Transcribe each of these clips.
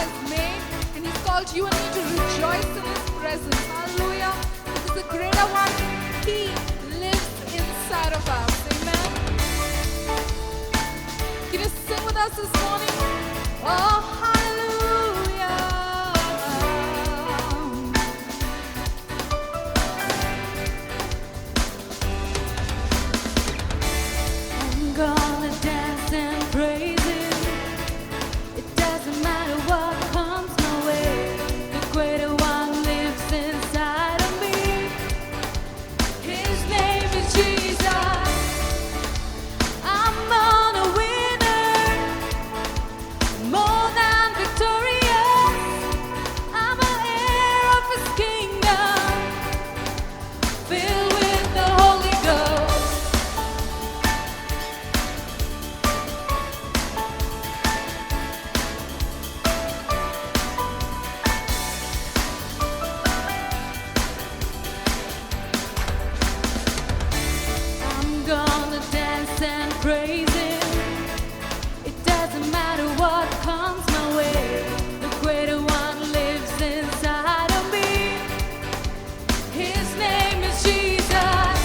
has made, and He's called you and me to rejoice in His presence. Hallelujah. Because the greater one, He lives inside of us. Amen. Can you sing with us this morning? Oh, hallelujah. I'm gonna dance and praise Him. It doesn't matter what comes my way. The greater one lives inside of me. His name is Jesus. I'm on a winner, more than victorious. I'm an heir of His kingdom, filled with the Holy Ghost. I'm gonna dance and praise Him. It doesn't matter what comes my way. The greater one lives inside of me. His name is Jesus.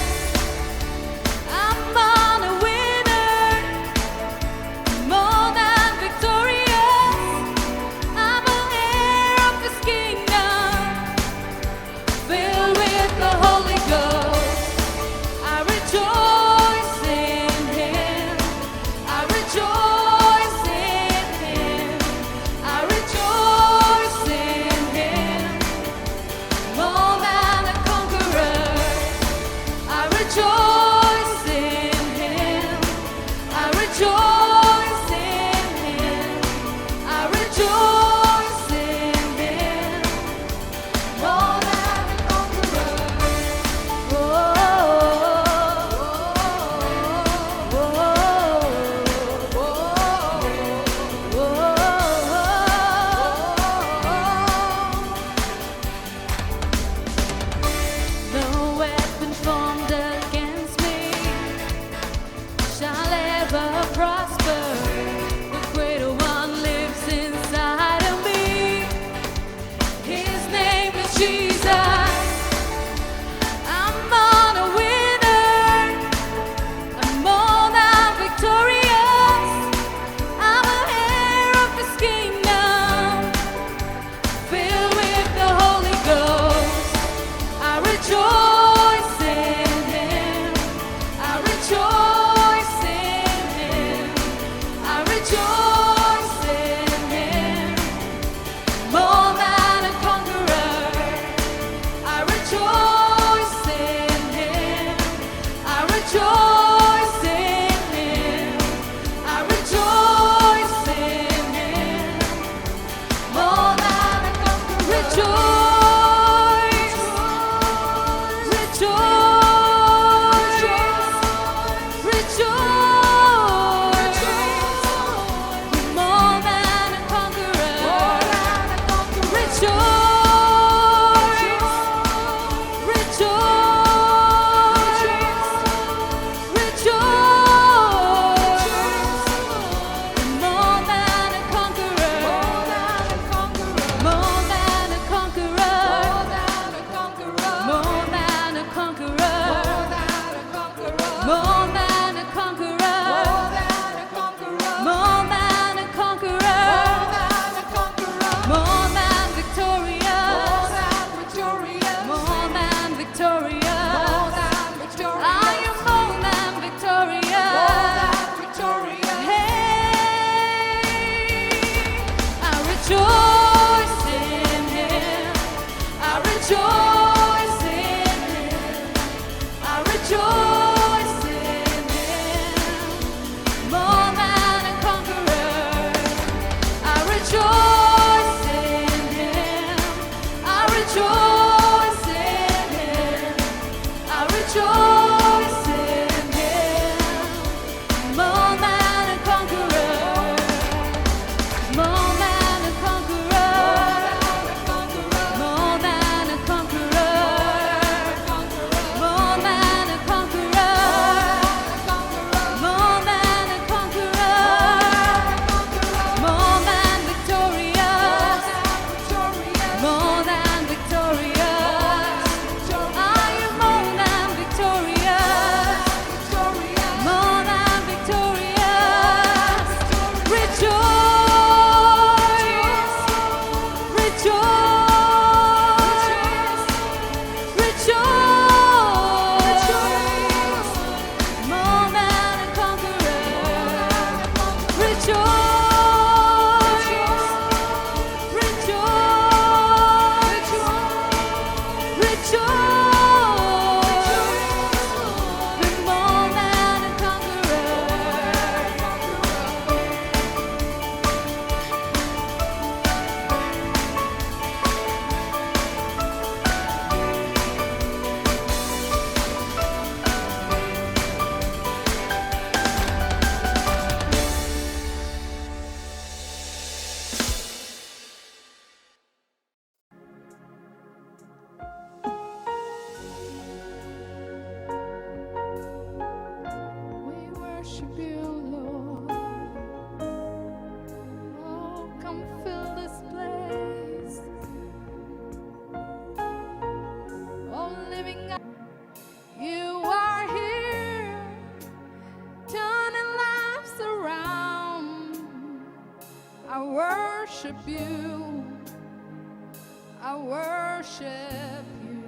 I'm on a winner, more than victorious. I'm an heir of His kingdom, filled with the Holy Ghost. I rejoice in Him. I rejoice in Him. I rejoice in Him. More than a conqueror. I rejoice in Him. I rejoice in Him. I rejoice in Him. More than a conqueror. No weapon formed against me shall ever prosper. The greater one lives inside of me. His name is Jesus. I'm on a winner. I'm more than victorious. I'm an heir of His kingdom, filled with the Holy Ghost. I rejoice in Him. I rejoice in Him. I rejoice in Him. More than a conqueror. I rejoice in Him. I rejoice in Him. I rejoice in Him. More than a conqueror. Rejoice. More than a conqueror. More than a conqueror. you. I worship you.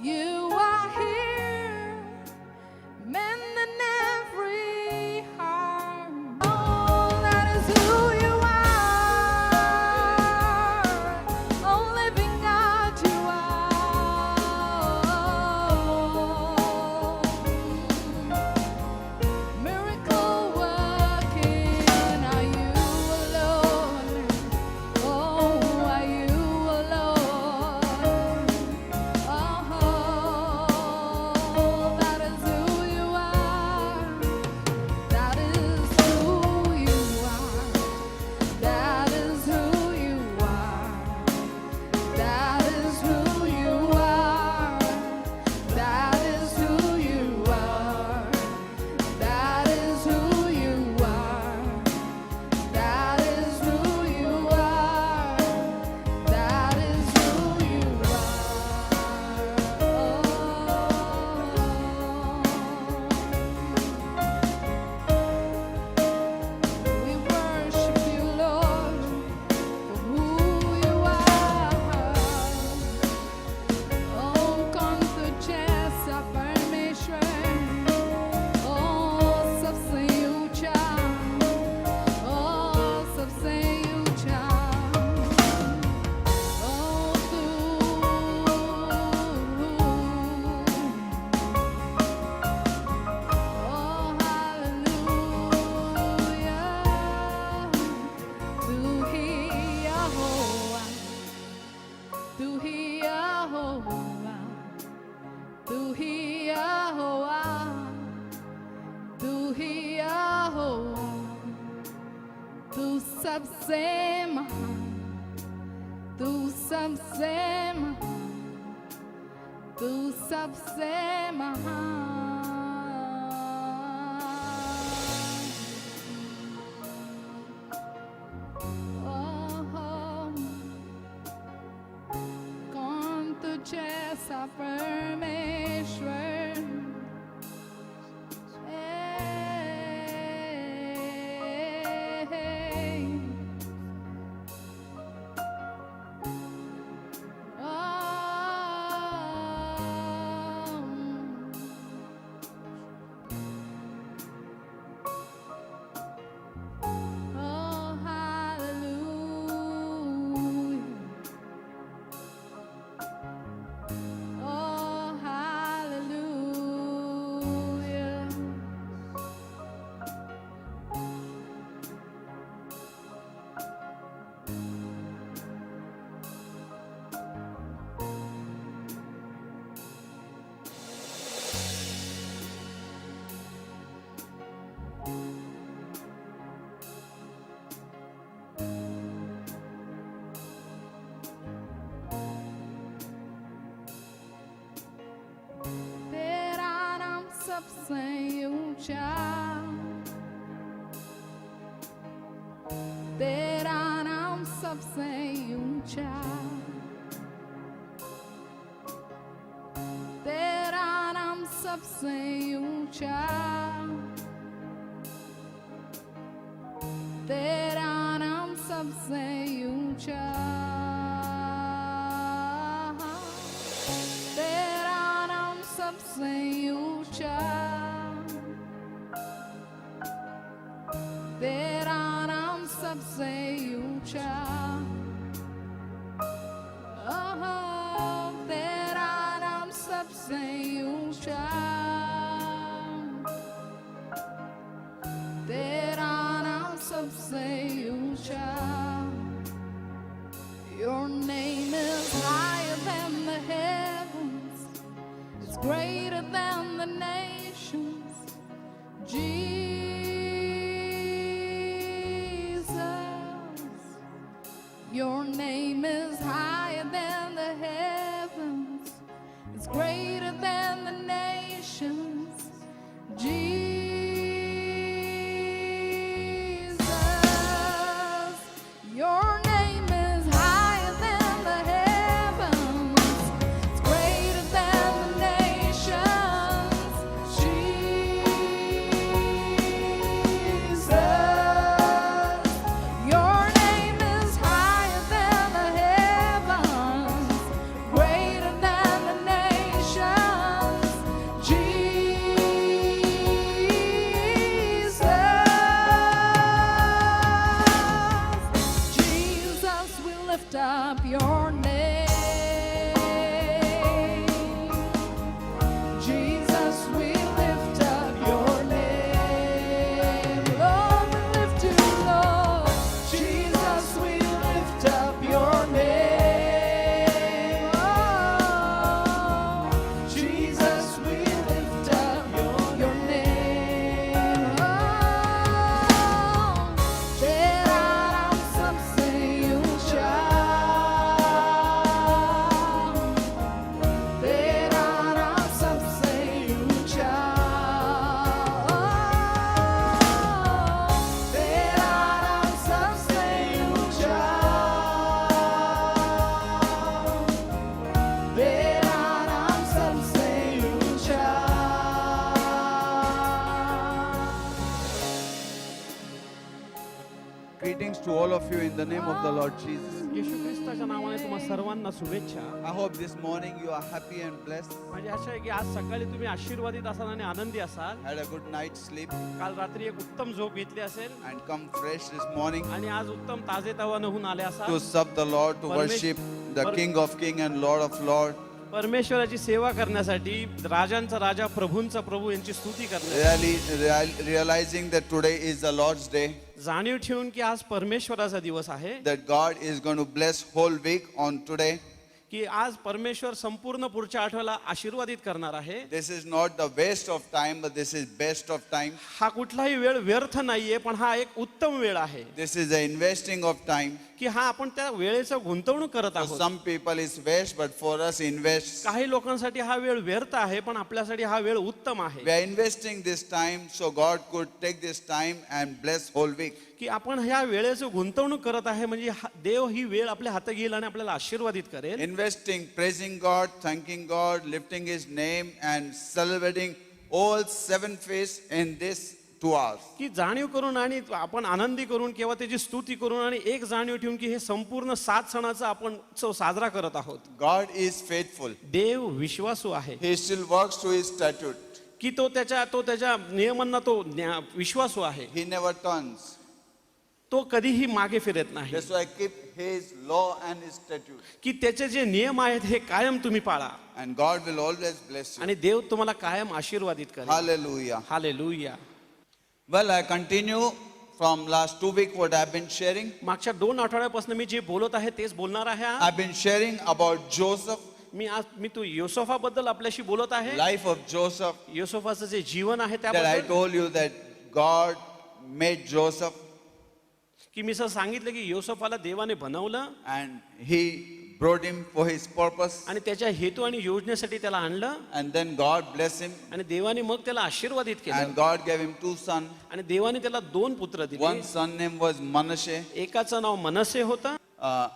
You are here, mending every heart. Oh, that is who you are. Oh, living God, you are. Miracle working, are you alone? Oh, are you alone? Oh, that is who you are. That is who you are. That is who you are. That is who you are. That is who you are. That is who you are. That is who you are. That is who you are. We worship you, Lord, for who you are. Oh, conduce परमेश्वर, oh, सबसे ऊंचा, oh, सबसे ऊंचा, oh, तू, oh, hallelujah, तू ही यहोवा, तू ही यहोवा, तू ही यहोवा, तू ही यहोवा, तू सबसे महान, तू सबसे महान, तू सबसे महान. कौन तुझे परमेश्वर, oh, hallelujah. Oh, hallelujah. तेरा नाम सबसे ऊंचा, तेरा नाम सबसे ऊंचा, तेरा नाम सबसे ऊंचा, तेरा नाम सबसे ऊंचा, तेरा नाम सबसे ऊंचा, तेरा नाम सबसे ऊंचा, oh, तेरा नाम सबसे ऊंचा, तेरा नाम सबसे ऊंचा. Your name is higher than the heavens, it's greater than the nations. Jesus, your name is higher than the heavens, it's greater than the nations. Jesus, your name is higher than the heavens, it's greater than the nations. Jesus, your name is lift up your name. Jesus, we lift up your name. Lord, we lift you, Lord. Jesus, we lift up your name. Oh, Jesus, we lift up your name. Oh, तेरा नाम सबसे ऊंचा, तेरा नाम सबसे ऊंचा, तेरा नाम सबसे ऊंचा, तेरा नाम सबसे ऊंचा. Greetings to all of you in the name of the Lord Jesus. येशू ख्रिस्ताच्या नावाने तुम्हा सर्वांना शुभेच्छा. I hope this morning you are happy and blessed, माझी आशा आहे की आज सकाळी तुम्ही आशीर्वादित असाल आणि आनंदी असाल. had a good night's sleep, काल रात्री एक उत्तम झोप घेतली असेल and come fresh this morning आणि आज उत्तम ताजेतवाने होऊन आले to असाल. serve the Lord, to worship the King of Kings and Lord of Lords. परमेश्वराची सेवा करण्यासाठी, राजांचा राजा प्रभूंचा प्रभू यांची स्तुती करण्यासाठी, Realizing that today is the Lord's day, जाणीव ठेवून की आज परमेश्वराचा दिवस आहे, that God is going to bless whole week on today. की आज परमेश्वर संपूर्ण पुढच्या आठवड्याला आशीर्वादित करणार आहे. This is not the waste of time, but this is best of time. हा कुठलाही वेळ व्यर्थ नाहीये, पण हा एक उत्तम वेळ आहे This is the investing of time. की हा आपण त्या वेळेचं गुंतवणूक करत For आहोत. some people it's waste, but for us invest. काही लोकांसाठी हा वेळ व्यर्थ आहे, पण आपल्यासाठी हा वेळ उत्तम आहे. We are investing this time so God could take this time and bless whole week. की आपण ह्या वेळेचं गुंतवणूक करत आहे, म्हणजे देव ही वेळ आपल्या हातात घेईल आणि आपल्याला आशीर्वादित करेल. Investing, praising God, thanking God, lifting His name and celebrating all 7 feasts in this 2 hours. की जाणीव करून आणि आपण आनंदी करून किंवा त्याची स्तुती करून आणि एक जाणीव ठेवून की हे संपूर्ण 7 सणाचा आपण उत्सव साजरा करत आहोत. God is faithful. देव विश्वासू आहे He still works to His statute. की तो त्याच्या नियमांना विश्वासू आहे. He never turns. तो कधीही मागे फिरत नाही. That's why keep His law and His statute. की त्याचे जे नियम आहेत हे कायम तुम्ही पाळा And God will always bless you. आणि देव तुम्हाला कायम आशीर्वादित करेल. Hallelujah. Hallelujah. Well, I continue from last 2 weeks what I've been sharing. मागच्या 2 आठवड्यापासून मी जे बोलत आहे तेच बोलणार आहे आज. I've been sharing about Joseph, मी तू योसेफाबद्दल आपल्याशी बोलत आहे. life of Joseph. योसेफाचं जे जीवन आहे That I त्याबद्दल told you that God made Joseph की मी सांगितलं की योसेफाला देवाने बनवलं and He brought him for His purpose. आणि त्याच्या हेतू आणि योजनेसाठी त्याला आणलं And then God blessed him. आणि देवाने मग त्याला आशीर्वादित केलं. And God gave him 2 sons. आणि देवाने त्याला 2 पुत्र दिले. One son name was Manasseh. एकाचं नाव मनसे होतं,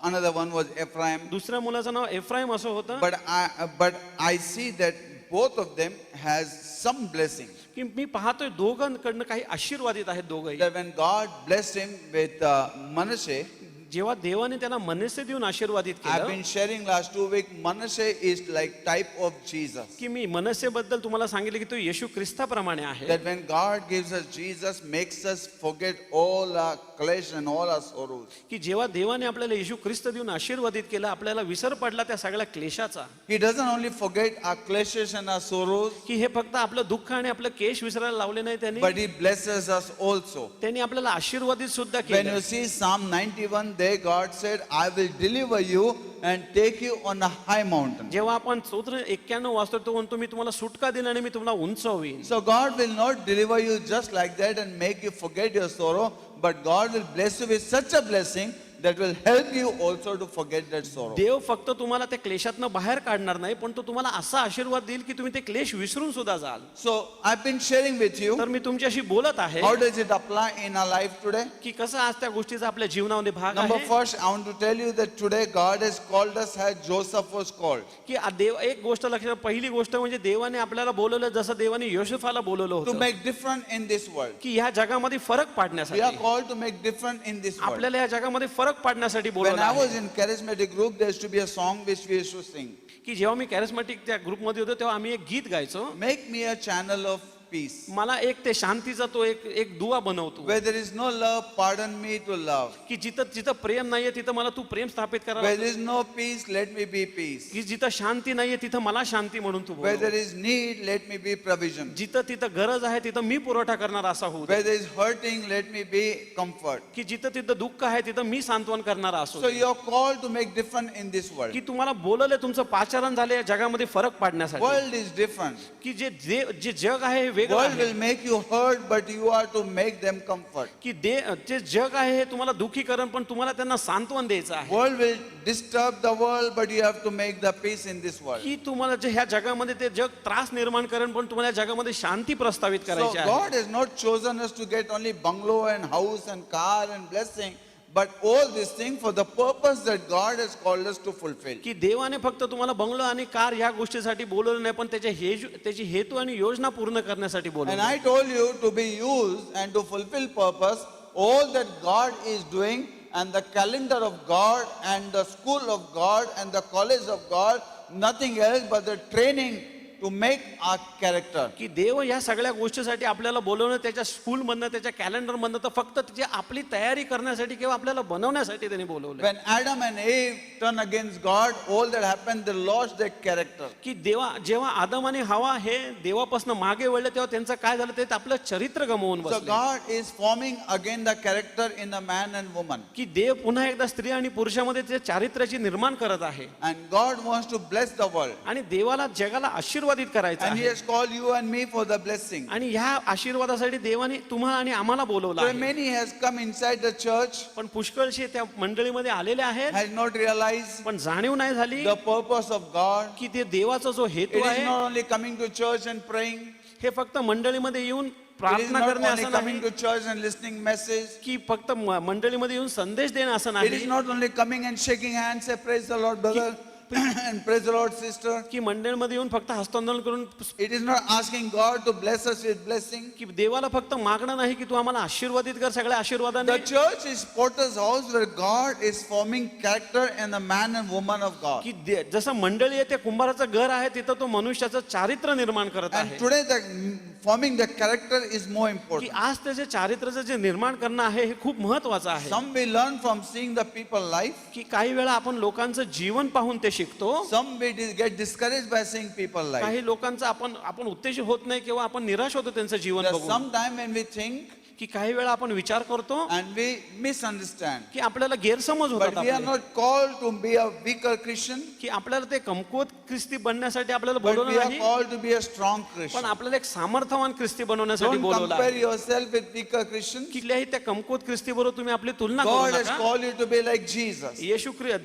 Another one was Ephraim. दुसऱ्या मुलाचं नाव एफ्राईम असं होतं. But I see that both of them has some blessing. की मी पाहतोय दोघांकडनं काही आशीर्वादित आहेत दोघंही. That when God blessed him with Manasseh, जेव्हा देवाने त्याला मनसे देऊन आशीर्वादित I've केलं, been sharing last 2 weeks, Manasseh is like type of Jesus. की मी मनसे बद्दल तुम्हाला सांगितलं की तो येशू ख्रिस्ताप्रमाणे आहे. That when God gives us Jesus, makes us forget all our clash and all our sorrows. की जेव्हा देवाने आपल्याला येशू ख्रिस्त देऊन आशीर्वादित केलं, आपल्याला विसर पडला त्या सगळ्या क्लेशाचा. He doesn't only forget our clashes and our sorrows, की हे फक्त आपलं दुःख आणि आपलं केश विसरायला लावले नाही त्यांनी, but He blesses us also. त्यांनी आपल्याला आशीर्वादित सुद्धा When केलं. you see Psalm 91, there God said, I will deliver you and take you on a high mountain. जेव्हा आपण स्तोत्र 91 वाचतो तो म्हणतो मी तुम्हाला सुटका देईन आणि मी तुम्हाला उंचवीन. So God will not deliver you just like that and make you forget your sorrow, but God will bless you with such a blessing that will help you also to forget that sorrow. देव फक्त तुम्हाला त्या क्लेशातनं बाहेर काढणार नाही, पण तो तुम्हाला असा आशीर्वाद देईल की तुम्ही ते क्लेश विसरून सुद्धा जाल. So I've been sharing with you, तर मी तुमच्याशी बोलत आहे how does it apply in our life today? की कसं आज त्या गोष्टीचा आपल्या जीवनामध्ये भाग Number आहे. first, I want to tell you that today God has called us as Joseph was called. की देव एक गोष्ट लक्षात, पहिली गोष्ट म्हणजे देवाने आपल्याला बोलवलं जसं देवाने योसेफाला बोलवलं To होतं make different in this world. की ह्या जगामध्ये फरक We are पाडण्यासाठी, called to make different in this world. आपल्याला या जगामध्ये फरक पाडण्यासाठी When I बोलवलं was आहे. in charismatic group, there used to be a song which we used to sing. की जेव्हा मी कॅरिस्मॅटिक त्या ग्रुपमध्ये होतो तेव्हा आम्ही एक गीत गायचो Make me a channel of peace. मला एक ते शांतीचा तो एक दुवा बनवतो. Where there is no love, pardon me to love. की जिथं जिथं प्रेम नाहीये तिथं मला तू प्रेम स्थापित करा. Where there is no peace, let me be peace. की जिथं शांती नाहीये तिथं मला शांती म्हणून तू Where बोलव. there is need, let me be provision. जिथं तिथं गरज आहे तिथं मी पुरवठा करणार असा होऊ दे. Where there is hurting, let me be comfort. की जिथं तिथं दुःख आहे तिथं मी सांत्वन करणारा असो. So you are called to make difference in this world. की तुम्हाला बोलले तुमचं पाचारण झाले या जगामध्ये फरक पाडण्यासाठी. World is different. की जे जे जग आहे हे वेगळं World आहे. will make you hurt, but you are to make them comfort. की जे जग आहे हे तुम्हाला दुःखी करण पण तुम्हाला त्यांना सांत्वन द्यायचं आहे. World will disturb the world, but you have to make the peace in this world. की तुम्हाला जे ह्या जगामध्ये ते जग त्रास निर्माण करण पण तुम्हाला या जगामध्ये शांती प्रस्तावित So करायची आहे. God has not chosen us to get only bungalow and house and car and blessing, but all these things for the purpose that God has called us to fulfill. की देवाने फक्त तुम्हाला बंगलो आणि car ह्या गोष्टीसाठी बोलवलं नाही पण त्याची हेतू आणि योजना पूर्ण करण्यासाठी And बोलवलं. I told you to be used and to fulfill purpose, all that God is doing and the calendar of God and the school of God and the college of God, nothing else but the training to make our character. की देव या सगळ्या गोष्टीसाठी आपल्याला बोलवणं त्याच्या school मधनं त्याच्या calendar मधनं तर फक्त त्याची आपली तयारी करण्यासाठी किंवा आपल्याला बनवण्यासाठी त्यांनी बोलवलं. When Adam and Eve turned against God, all that happened, they lost their character. की जेव्हा आदम आणि हवा हे देवापासून मागे वळले तेव्हा त्यांचं काय झालं ते आपलं चरित्र गमावून So बसले. God is forming again the character in a man and woman. की देव पुन्हा एकदा स्त्री आणि पुरुषामध्ये ते चारित्र्याची निर्माण करत आहे. And God wants to bless the world. आणि देवाला जगाला आशीर्वादित करायचं And He आहे. has called you and me for the blessing. आणि ह्या आशीर्वादासाठी देवाने तुम्हाला आणि आम्हाला बोलवलं So आहे. many has come inside the church, पण पुष्कळशे त्या मंडळीमध्ये आलेले आहेत has not realized पण जाणीव नाही झाली the purpose of God. की ते देवाचा जो हेतू It is आहे not only coming to church and praying. हे फक्त मंडळीमध्ये येऊन It is प्रार्थना not करणे only असं coming नाही to church and listening message. की फक्त मंडळीमध्ये येऊन संदेश देणं असं It is नाही not only coming and shaking hands, say praise the Lord brother and praise the Lord sister. की मंडळीमध्ये येऊन फक्त हस्तांदोलन करून It is not asking God to bless us with blessing. की देवाला फक्त मागणं नाही की तू आम्हाला आशीर्वादित कर सगळ्या आशीर्वादाने. The church is potter's house where God is forming character in the man and woman of God. की जसं मंडळी आहे ते कुंभाराचं घर आहे तिथं तो मनुष्याचं चारित्र्य निर्माण करत And आहे. today the forming the character is more की important. आज त्याचे चारित्र्याचं जे निर्माण करणं आहे हे खूप महत्वाचं आहे. Some we learn from seeing the people life. की काही वेळा आपण लोकांचं जीवन पाहून ते शिकतो. Some we get discouraged by seeing people life. काही लोकांचं आपण उत्तेजित होत नाही किंवा आपण निराश होतो त्यांचं जीवन There's बघून. some time when we think की काही वेळा आपण विचार करतो and we misunderstand. की आपल्याला गैरसमज But होतात we are आपले. not called to be a weaker Christian, की आपल्याला ते कमकुवत ख्रिस्ती बनण्यासाठी आपल्याला but we बोलवलं are नाही called to be a strong पण Christian. आपल्याला एक सामर्थ्यवान ख्रिस्ती बनवण्यासाठी Don't बोलवलं compare आहे. yourself with weaker Christians. कुठल्याही त्या कमकुवत ख्रिस्ती बरोबर तुम्ही आपली तुलना God करू has नका. called you to be like Jesus.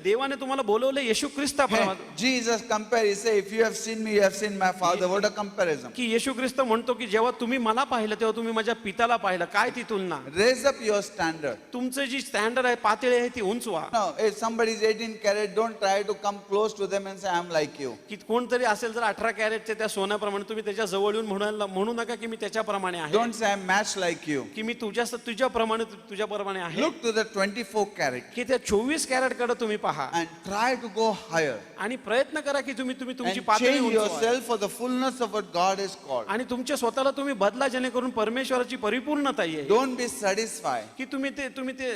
देवाने तुम्हाला बोलवलं येशू ख्रिस्ताप्रमाणे. Jesus compare, he say, if you have seen me, you have seen my Father. What a comparison. की येशू ख्रिस्त म्हणतो की जेव्हा तुम्ही मला पाहिलं तेव्हा तुम्ही माझ्या पित्याला पाहिलं. काय ती तुलना. Raise up your standard. तुमचं जी स्टँडर्ड आहे पातळी आहे ती उंचवा. No, if somebody is 18 carat, don't try to come close to them and say, I'm like you. की कोणतरी असेल जर 18 कॅरेटचे त्या सोन्याप्रमाणे तुम्ही त्याच्या जवळ येऊन म्हणू नका की मी त्याच्याप्रमाणे आहे. Don't say, I'm matched like you. की मी तुझ्याप्रमाणे आहे. Look to the 24 carat की त्या 24 कॅरेट कडे तुम्ही पहा and try to go higher. आणि प्रयत्न करा की तुम्ही तुमची And पातळी change उंचवा. yourself for the fullness of what God has called. आणि तुमच्या स्वतःला तुम्ही बदला जेणेकरून परमेश्वराची परिपूर्णता येईल. Don't be satisfied. की तुम्ही ते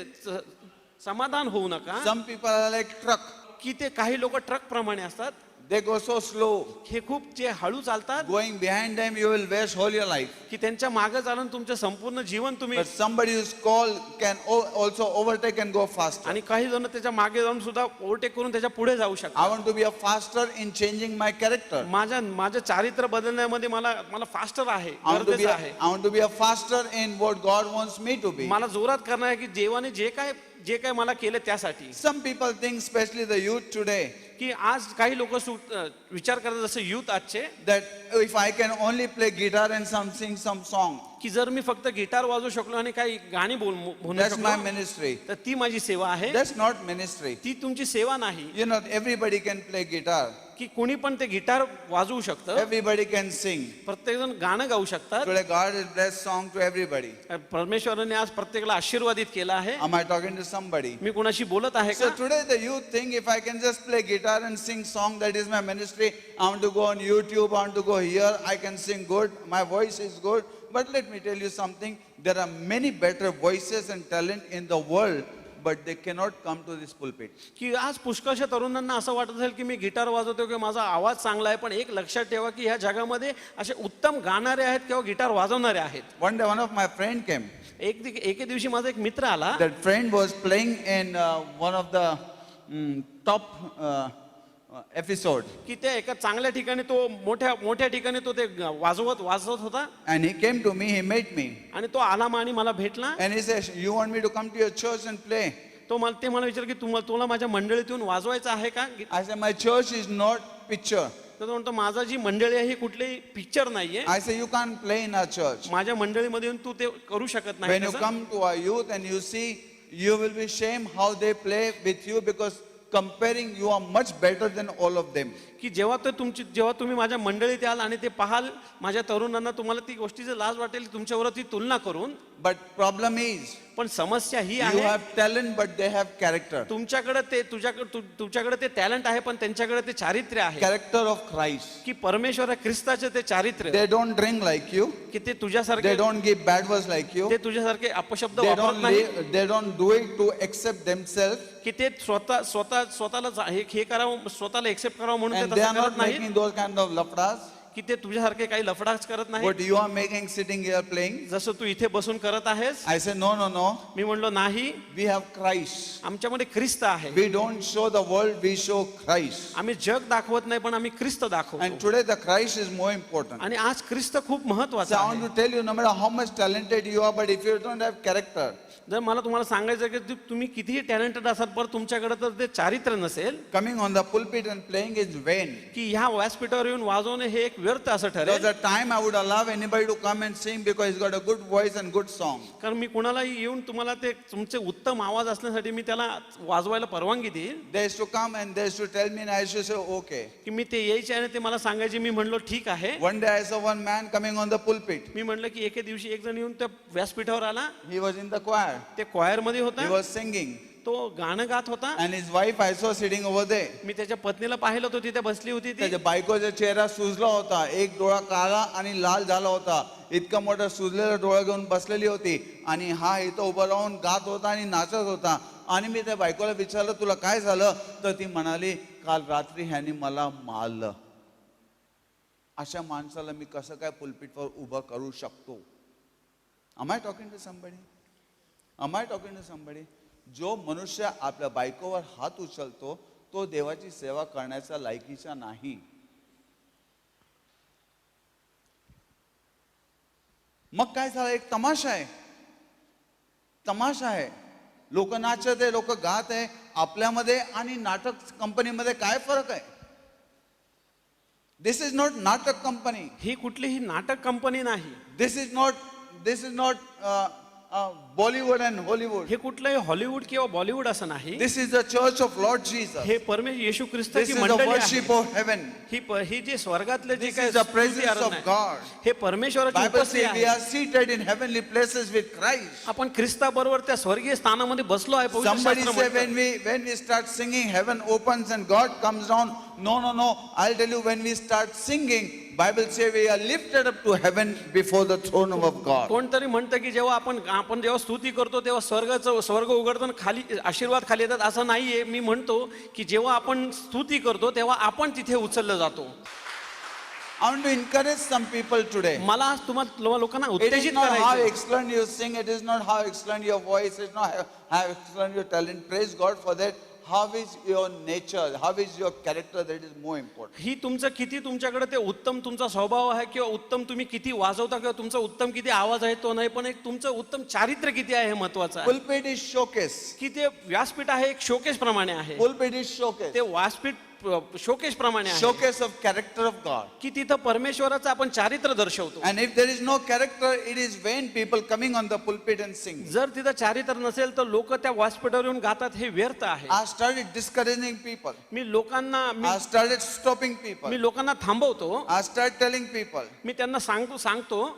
समाधान होऊ नका. Some people are like truck. की ते काही लोक ट्रक प्रमाणे असतात. They go so slow. हे खूप जे हळू चालतात Going behind them, you will waste all your life. की त्यांच्या मागे चालून तुमचं संपूर्ण जीवन तुम्ही. But somebody who's called can also overtake and go faster. आणि काही जण त्याच्या मागे जाऊन सुद्धा ओव्हरटेक करून त्याच्या पुढे जाऊ I शकतात. want to be a faster in changing my character. माझं चारित्र्य बदलण्यामध्ये मला फास्टर आहे, I गरजेचं आहे. want to be a faster in what God wants me to be. मला जोरात करणं आहे की देवाने जे काय मला केलं त्यासाठी. Some people think, especially the youth today, की आज काही लोक विचार करतात जसं युथ आजचे that if I can only play guitar and sing some song, की जर मी फक्त गिटार वाजवू शकलो आणि काही गाणी म्हणू that's my शकलो ministry. तर ती माझी सेवा आहे. That's not ministry. ती तुमची सेवा नाही. You know, everybody can play guitar. की कोणी पण ते गिटार वाजवू शकतं, Everybody can sing. प्रत्येक जण गाणं गाऊ शकतात. Today God has blessed song to everybody. परमेश्वराने आज प्रत्येकाला आशीर्वादित केला आहे. Am I talking to somebody? मी कोणाशी बोलत आहे So का? today the youth think if I can just play guitar and sing song, that is my ministry. I want to go on YouTube, I want to go here, I can sing good, my voice is good. But let me tell you something, there are many better voices and talent in the world, but they cannot come to this pulpit. की आज पुष्कळशा तरुणांना असं वाटत असेल की मी guitar वाजवतो किंवा माझा आवाज चांगला आहे, पण एक लक्षात ठेवा की ह्या जगामध्ये असे उत्तम गाणारे आहेत किंवा गिटार वाजवणारे आहेत. One day one of my friend came. एके दिवशी माझा एक मित्र आला. That friend was playing in one of the top episode. की त्या एका चांगल्या ठिकाणी तो मोठ्या ठिकाणी तो ते वाजवत होता. And he came to me, he met me. आणि तो आला आणि मला भेटला. And he said, you want me to come to your church and play? तो मला विचारलं की तुला माझ्या मंडळीत येऊन वाजवायचं आहे का? I said, my church is not picture. तर तो म्हणतो माझा जी मंडळी आहे ही कुठलीही पिक्चर नाहीये. I said, you can't play in our church. माझ्या मंडळीमध्ये येऊन तू ते करू शकत नाही. When you come to our youth and you see, you will be ashamed how they play with you, because comparing you are much better than all of them. की जेव्हा तुम्ही माझ्या मंडळीत याल आणि ते पाहाल माझ्या तरुणांना, तुम्हाला ती गोष्टीची लाज वाटेल तुमच्यावर ती तुलना करून. But problem is, पण समस्या ही you आहे have talent but they have character. तुझ्याकडे ते टॅलेंट आहे पण त्यांच्याकडे ते चारित्र्य आहे. Character of Christ. की परमेश्वर ख्रिस्ताचे ते चारित्र्य, They don't drink like you. की ते तुझ्यासारखे, They don't give bad words like you. ते तुझ्यासारखे अपशब्द They वापरत नाही. they don't do it to accept themselves. की ते स्वतःला हे करावं, स्वतःला एक्सेप्ट करावं म्हणून ते And they are तसं not करत नाही. making those kind of lafras. की ते तुझ्यासारखे काही लफडाच करत नाही What you are making sitting here playing. जसं तू इथे बसून करत आहेस. I said, no, no, no. मी म्हणलो नाही, We have Christ. आमच्यामध्ये ख्रिस्त आहे. We don't show the world, we show Christ. आम्ही जग दाखवत नाही पण आम्ही ख्रिस्त And दाखवतो. today the Christ is more important. आणि आज ख्रिस्त खूप So महत्वाचा I आहे. want to tell you, no matter how much talented you are, but if you don't have character, जर मला तुम्हाला सांगायचं की तुम्ही कितीही टॅलेंटेड असाल पण तुमच्याकडे तर ते चारित्र्य नसेल, coming on the pulpit and playing is vain. की ह्या व्यासपीठावर येऊन वाजवणे हे एक व्यर्थ असं There was ठरेल. a time I would allow anybody to come and sing because he's got a good voice and good song. कारण मी कुणालाही येऊन तुम्हाला ते तुमचे उत्तम आवाज असण्यासाठी मी त्याला वाजवायला परवानगी देईल. They used to come and they used to tell me and I used to say, okay. की मी ते यायचे आणि ते मला सांगायचे. मी म्हणलो ठीक आहे. One day I saw one man coming on the pulpit. मी म्हणलं की एके दिवशी एक जण येऊन त्या व्यासपीठावर आला. He was in the choir. ते क्वायर मध्ये He होता. was singing. तो गाणं गात होता. And his wife I saw sitting over there. मी त्याच्या पत्नीला पाहिलं तो तिथे बसली होती ती. त्याच्या बायकोचा चेहरा सुजला होता, एक डोळा काळा आणि लाल झाला होता. इतका मोठा सुजलेला डोळा घेऊन बसलेली होती आणि हा इथं उभं राहून गात होता आणि नाचत होता. आणि मी त्या बायकोला विचारलं तुला काय झालं, तर ती म्हणाली काल रात्री ह्याने मला मारलं. अशा माणसाला मी कसं काय पुलपीटवर उभं करू शकतो? Am I talking to somebody? Am I talking to somebody? जो मनुष्य आपल्या बायकोवर हात उचलतो तो देवाची सेवा करण्याचा लायकीचा नाही. मग काय झालं, एक तमाशा आहे. तमाशा आहे. लोक नाचत आहे, लोक गात आहे. आपल्यामध्ये आणि नाटक कंपनीमध्ये काय फरक आहे? दिस इज नॉट नाटक कंपनी. ही कुठलीही नाटक कंपनी नाही. This is not Bollywood and Hollywood. हे कुठलंही हॉलिवूड किंवा बॉलिवूड असं नाही. This is the church of Lord Jesus. हे परमेश्वर येशू दिस ख्रिस्ताची इज द मंडळी वर्शिप आहे. Of heaven. ही जे स्वर्गातले जे This काय is the स्तुती presence आराधना of आहे, God. हे परमेश्वराची Bible उपस्थिती says we आहे. are seated in heavenly places with Christ. आपण ख्रिस्ताबरोबर त्या स्वर्गीय स्थानामध्ये बसलो आहे. पवित्र Somebody शास्त्र say म्हणतं. when we start singing, heaven opens and God comes down. No. I'll tell you, when we start singing, Bible say we are lifted up to heaven before the throne of God. कोणतरी म्हणतं की जेव्हा आपण जेव्हा स्तुती करतो तेव्हा स्वर्ग उघडतो खाली आशीर्वाद खाली येतात, असं नाहीये. मी म्हणतो की जेव्हा आपण स्तुती करतो तेव्हा आपण तिथे उचललं जातो. I want to encourage some people today. मला आज तुम्हाला लोकांना It is उत्तेजित not how करायचं. excellent you sing, it is not how excellent your voice, it is not how excellent your talent. Praise God for that. How is your nature, how is your character, that is more important. ही तुमचं किती तुमच्याकडे ते उत्तम तुमचा स्वभाव आहे किंवा उत्तम तुम्ही किती वाजवता किंवा तुमचा उत्तम किती आवाज आहे तो नाही, पण एक तुमचं उत्तम चारित्र्य किती आहे हे महत्वाचं आहे. Pulpit is showcase. की ते व्यासपीठ आहे एक शोकेस प्रमाणे आहे. Pulpit is showcase. ते व्यासपीठ शोकेश प्रमाणे आहे showcase of character of God. की तिथं परमेश्वराचं आपण चारित्र्य दर्शवतो. And if there is no character, it is vain people coming on the pulpit and sing. जर तिथं चारित्र्य नसेल तर लोक त्या व्यासपीठावर येऊन गातात हे व्यर्थ आहे. I started discouraging people. मी लोकांना I started stopping people. मी लोकांना थांबवतो. I started telling people मी त्यांना सांगतो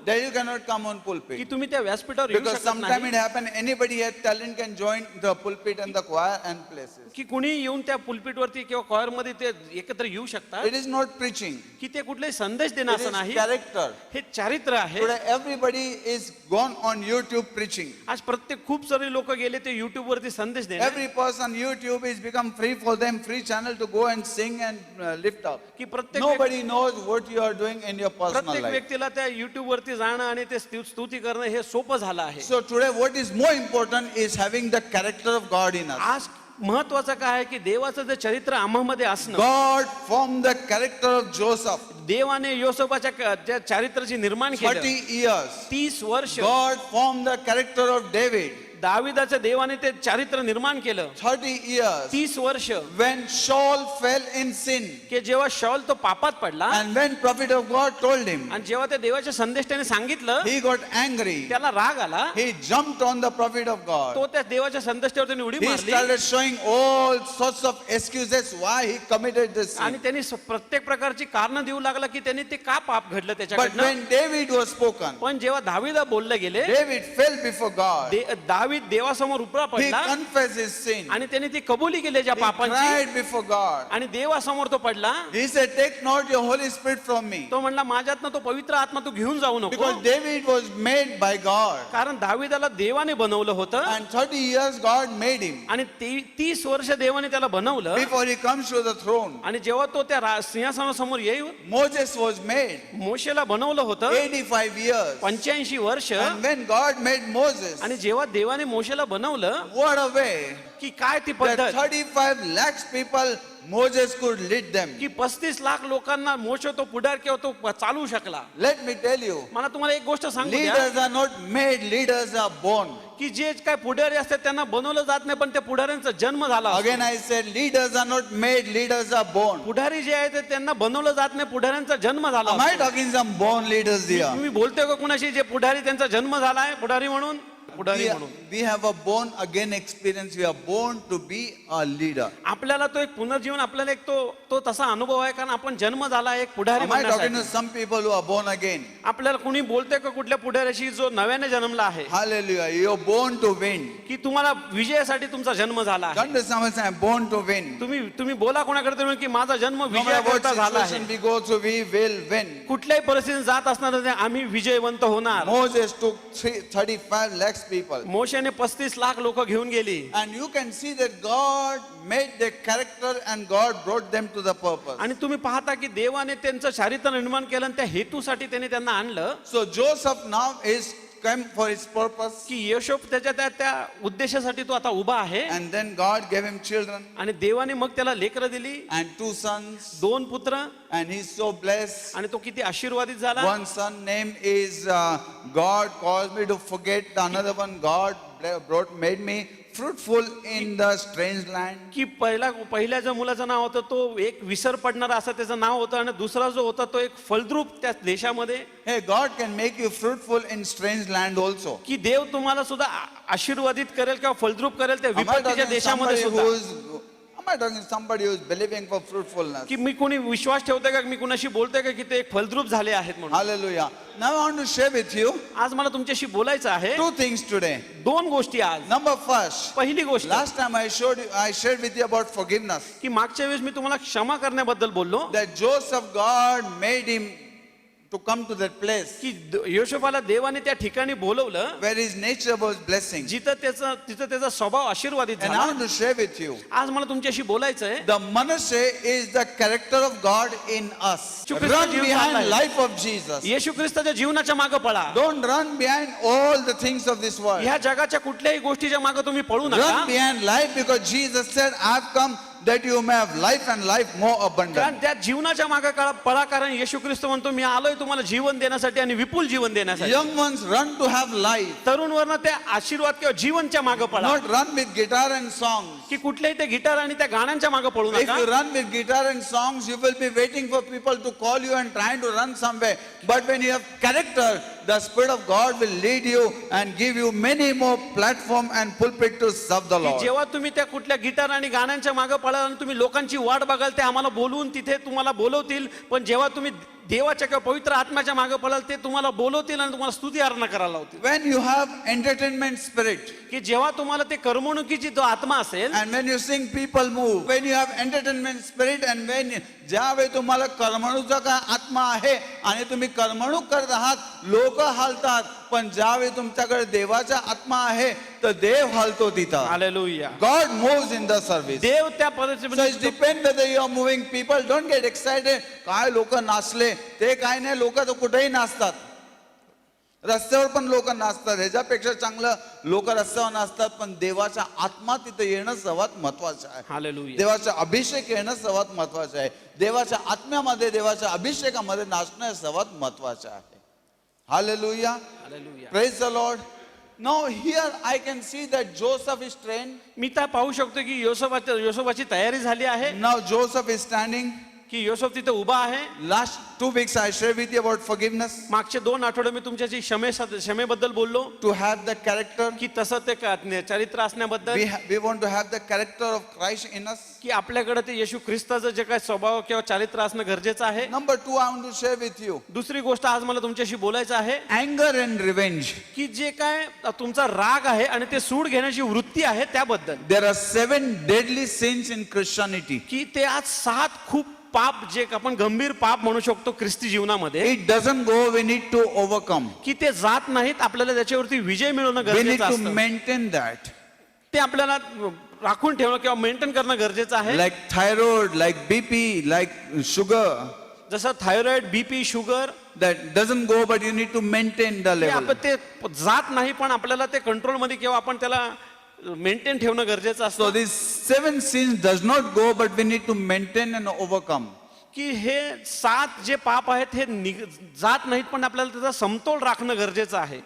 that you cannot come on की pulpit. तुम्ही त्या व्यासपीठावर येऊ Because शकत sometimes नाही. it happens, anybody has talent can join the pulpit and the choir and places. की कुणी येऊन त्या पुलपीटवरती किंवा choir मध्ये ते एकत्र येऊ शकतात. It is not preaching. की ते कुठले संदेश देणं It असं is नाही. character. हे चारित्र्य आहे. Today everybody is gone on YouTube preaching. आज प्रत्येक खूप सारे लोक गेले ते युट्यूब वरती संदेश देणे. Every person YouTube is become free for them, free channel to go and sing and lift up. की प्रत्येक Nobody knows what you are doing in your personal प्रत्येक life. व्यक्तीला त्या युट्यूब वरती जाणं आणि ते स्तुती करणं हे सोपं झालं आहे. So today what is more important is having the character of God in us. आज महत्वाचं काय आहे की देवाचं जे चरित्र आम्हामध्ये असणं. God formed the character of Joseph. देवाने योसेफाच्या त्या चारित्र्याचे निर्माण 30 केलं. years. 30 वर्ष God formed the character of David. दाविदाच्या देवाने ते चारित्र्य निर्माण केलं. 30 years. 30 वर्ष When Saul fell in sin की जेव्हा शौल तो पापात पडला and when prophet of God told him, आणि जेव्हा त्या देवाच्या संदेश त्याने सांगितलं he got angry. त्याला राग आला. He jumped on the prophet of God. तो त्या देवाच्या संदेशावर त्याने उडी He मारली started showing all sorts of excuses why he committed this आणि sin. त्यांनी प्रत्येक प्रकारची कारण देऊ लागला की त्यांनी ते का पाप घडलं But त्याच्याकडनं. when David was spoken, पण जेव्हा दाविदा बोलले गेले David fell before God. दावीद देवासमोर उपरा He पडला confessed his sin. आणि त्याने ती कबुली केली ज्या He पापांची cried before God. आणि देवासमोर तो पडला. He said, take not your Holy Spirit from me. तो म्हणला माझ्यातनं तो पवित्र आत्मा तू घेऊन जाऊ नको. Because David was made by God. कारण दाविदाला देवाने बनवलं होतं And 30 years God made him. आणि 30 वर्ष देवाने त्याला बनवलं. Before he comes to the throne, आणि जेव्हा तो त्या सिंहासनासमोर येईल Moses was made. मोशेला बनवलं होतं 85 years. 85 वर्ष. And when God made Moses, आणि जेव्हा देवाने मोशेला बनवलं what a way की काय ती that पद्धत 35 lakhs people Moses could lead them. की 35 लाख लोकांना मोशे तो पुढार किंवा तो चालू शकला. Let me tell you, मला तुम्हाला एक गोष्ट सांगू द्या leaders are not made, leaders are born. की जे काय पुढारी असतात त्यांना बनवलं जात नाही पण त्या पुढाऱ्यांचा जन्म झाला असतो. Again I said, leaders are not made, leaders are born. पुढारी जे आहेत ते त्यांना बनवलं जात नाही पुढाऱ्यांचा जन्म झाला Am I असतो. talking some born leaders here? तुम्ही बोलतोय का कुणाशी जे पुढारी त्यांचा जन्म झालाय पुढारी म्हणून. पुढारी म्हणून We have a born again experience. We are born to be a leader. आपल्याला तो एक पुनर्जीवन आपल्याला एक तो तसा अनुभव आहे कारण आपण जन्म झाला एक पुढारी Am I talking to बनण्यासाठी. some people who are born again? आपल्याला कुणी बोलतोय का कुठल्या पुढाऱ्याशी जो नव्याने जन्मला आहे Hallelujah. You're born to win. की तुम्हाला विजयासाठी तुमचा जन्म झाला आहे. Come to someone and say, I'm born to win. तुम्ही बोला कोणाकडे तरी की माझा जन्म No matter what विजयाकरता झाला आहे. situation we go through, we will win. कुठल्याही परिस्थितीत जात असणार नाही, आम्ही विजयवंत होणार. Moses took 35 lakhs people. मोशेने 35 lakh लोक घेऊन गेली. And you can see that God made their character and God brought them to the purpose. आणि तुम्ही पाहता की देवाने त्यांचं चारित्र्य निर्माण केलं आणि त्या हेतूसाठी त्याने त्यांना आणलं So Joseph now is come for his purpose. की योसेफ त्याच्या त्या उद्देशासाठी तो आता उभा आहे. And then God gave him children आणि देवाने मग त्याला लेकरं दिली. and 2 sons. 2 पुत्र And he's so blessed. आणि तो किती आशीर्वादित झाला. One son name is God caused me to forget. The another one, God made me fruitful in the strange land. की पहिल्या जो मुलाचं नाव होतं तो एक विसर पडणारा असं त्याचं नाव होतं आणि दुसरा जो होता तो एक फलद्रूप त्या देशामध्ये. Hey, God can make you fruitful in strange land also. की देव तुम्हाला सुद्धा आशीर्वादित करेल किंवा फलद्रूप करेल त्या Am I विपत्तीच्या talking to somebody देशामध्ये सुद्धा. am I talking to somebody who is believing for fruitfulness? की मी कोणी विश्वास ठेवते का मी कुणाशी बोलते का की ते एक फलद्रूप झाले आहेत म्हणून. Hallelujah. Now I want to share with you आज मला तुमच्याशी बोलायचं आहे 2 things today. 2 गोष्टी आज. Number first, पहिली गोष्ट last time I shared with you about forgiveness. की मागच्या वेळेस मी तुम्हाला क्षमा करण्याबद्दल बोललो That Joseph, God made him to come to that place की योसेफाला देवाने त्या ठिकाणी बोलवलं where his nature was blessing. तिथं त्याचा स्वभाव आशीर्वादित And I झाला. want to share with you. आज मला तुमच्याशी बोलायचं आहे The Manasseh is the character of God in us. Run behind life of Jesus. येशू ख्रिस्ताच्या जीवनाच्या मागे पळा. Don't run behind all the things of this world. ह्या जगाच्या कुठल्याही गोष्टीच्या मागे तुम्ही पळू नका. Run behind life because Jesus said, I've come that you may have life and life more abundant. कारण त्या जीवनाच्या मागे पळा, कारण येशू ख्रिस्त म्हणतो मी आलोय तुम्हाला जीवन देण्यासाठी आणि विपुल जीवन देण्यासाठी. Young ones run to have life, तरुण वर्ण त्या आशीर्वाद किंवा जीवनच्या मागे पळा, not run with guitar and songs. की कुठल्याही ते गिटार आणि त्या गाण्यांच्या मागे पळू If नका. you run with guitar and songs, you will be waiting for people to call you and trying to run somewhere. But when you have character, the Spirit of God will lead you and give you many more platform and pulpit to serve the की Lord. जेव्हा तुम्ही त्या कुठल्या guitar आणि गाण्यांच्या मागे पळाल आणि तुम्ही लोकांची वाट बघाल, ते आम्हाला बोलवून तिथे तुम्हाला बोलवतील. पण जेव्हा तुम्ही देवाच्या किंवा पवित्र आत्म्याच्या मागे पळाल, ते तुम्हाला बोलवतील आणि तुम्हाला स्तुती आराधना करायला लावतील. When you have entertainment spirit, की जेव्हा तुम्हाला ते करमणुकीची जो आत्मा असेल, and when you sing, people move. When you have entertainment spirit, and when ज्यावेळी तुम्हाला करमणूकचा का आत्मा आहे आणि तुम्ही करमणूक करत आहात, लोक हालतात. पण ज्यावेळी तुमच्याकडे देवाचा आत्मा आहे, तर देव हालतो तिथं. Hallelujah. God moves in the service. देव त्या So it पद्धतीने depends whether you are moving. People don't get excited. काय लोक नाचले, ते काय नाही, लोक तर कुठेही नाचतात. रस्त्यावर पण लोक नाचतात. ह्याच्यापेक्षा चांगलं लोक रस्त्यावर नाचतात, पण देवाचा आत्मा तिथे येणं सर्वात महत्वाचं आहे. हालेलुया. देवाचा अभिषेक येणं सर्वात महत्वाचं आहे. देवाच्या आत्म्यामध्ये, देवाच्या अभिषेकामध्ये नाचणं सर्वात महत्वाचं आहे. Hallelujah. Hallelujah. Praise the Lord. Now here I can see that Joseph is trained. मी तर पाहू शकतो की योसेफाची तयारी झाली आहे, Now Joseph is standing. की योसेफ तिथे उभा आहे. Last 2 weeks I shared with you about forgiveness. मागचे 2 आठवडे मी तुमच्याशी क्षमेबद्दल बोललो, To have the character. की तसं ते चरित्र असण्याबद्दल, We want to have the character of Christ in us. की आपल्याकडे ते येशू ख्रिस्ताचं जे काय स्वभाव किंवा चारित्र्य असणं गरजेचं आहे. Number 2, I want to share with you. दुसरी गोष्ट आज मला तुमच्याशी बोलायचं आहे, Anger and revenge. की जे काय तुमचा राग आहे आणि ते सूड घेण्याची वृत्ती आहे त्याबद्दल, There are 7 deadly sins in Christianity. की ते आज 7 खूप पाप, जे आपण गंभीर पाप म्हणू शकतो ख्रिस्ती जीवनामध्ये, It doesn't go, we need to overcome. की ते जात नाहीत. आपल्याला त्याच्यावरती विजय मिळवणं We need गरजेचं to असतं. maintain that. ते आपल्याला राखून ठेवणं किंवा मेंटेन करणं गरजेचं आहे. Like thyroid, like BP, like sugar. जसं thyroid, BP, sugar, That doesn't go, but you need to maintain the ते level. आपण ते जात नाही, पण आपल्याला ते कंट्रोल मध्ये किंवा आपण त्याला मेंटेन ठेवणं गरजेचं So असतं. these 7 sins does not go, but we need to maintain and overcome. की हे 7 जे पाप आहेत हे जात नाहीत, पण आपल्याला त्याचा समतोल राखणं गरजेचं आहे.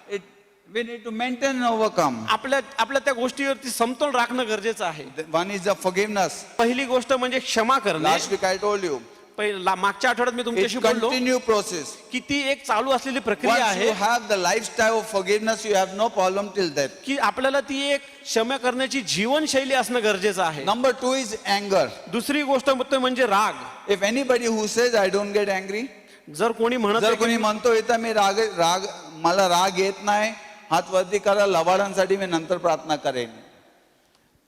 We need to maintain and overcome. आपल्या त्या गोष्टीवरती समतोल राखणं गरजेचं आहे. One is the forgiveness. पहिली गोष्ट म्हणजे क्षमा करणे. Last week I told you. मागच्या आठवड्यात मी तुमच्याशी It's बोललो continue process. की ती एक चालू असलेली प्रक्रिया Once आहे, you have the lifestyle of forgiveness, you have no problem till death. की आपल्याला ती एक क्षमा करण्याची जीवनशैली असणं गरजेचं आहे. Number 2 is anger. दुसरी गोष्ट म्हणजे राग. If anybody who says I don't get angry, जर कोणी म्हणत जर आहे कोणी की म्हणतो इथं मी मला राग येत नाही, हात वरती करा, लबाडांसाठी मी नंतर प्रार्थना करेन.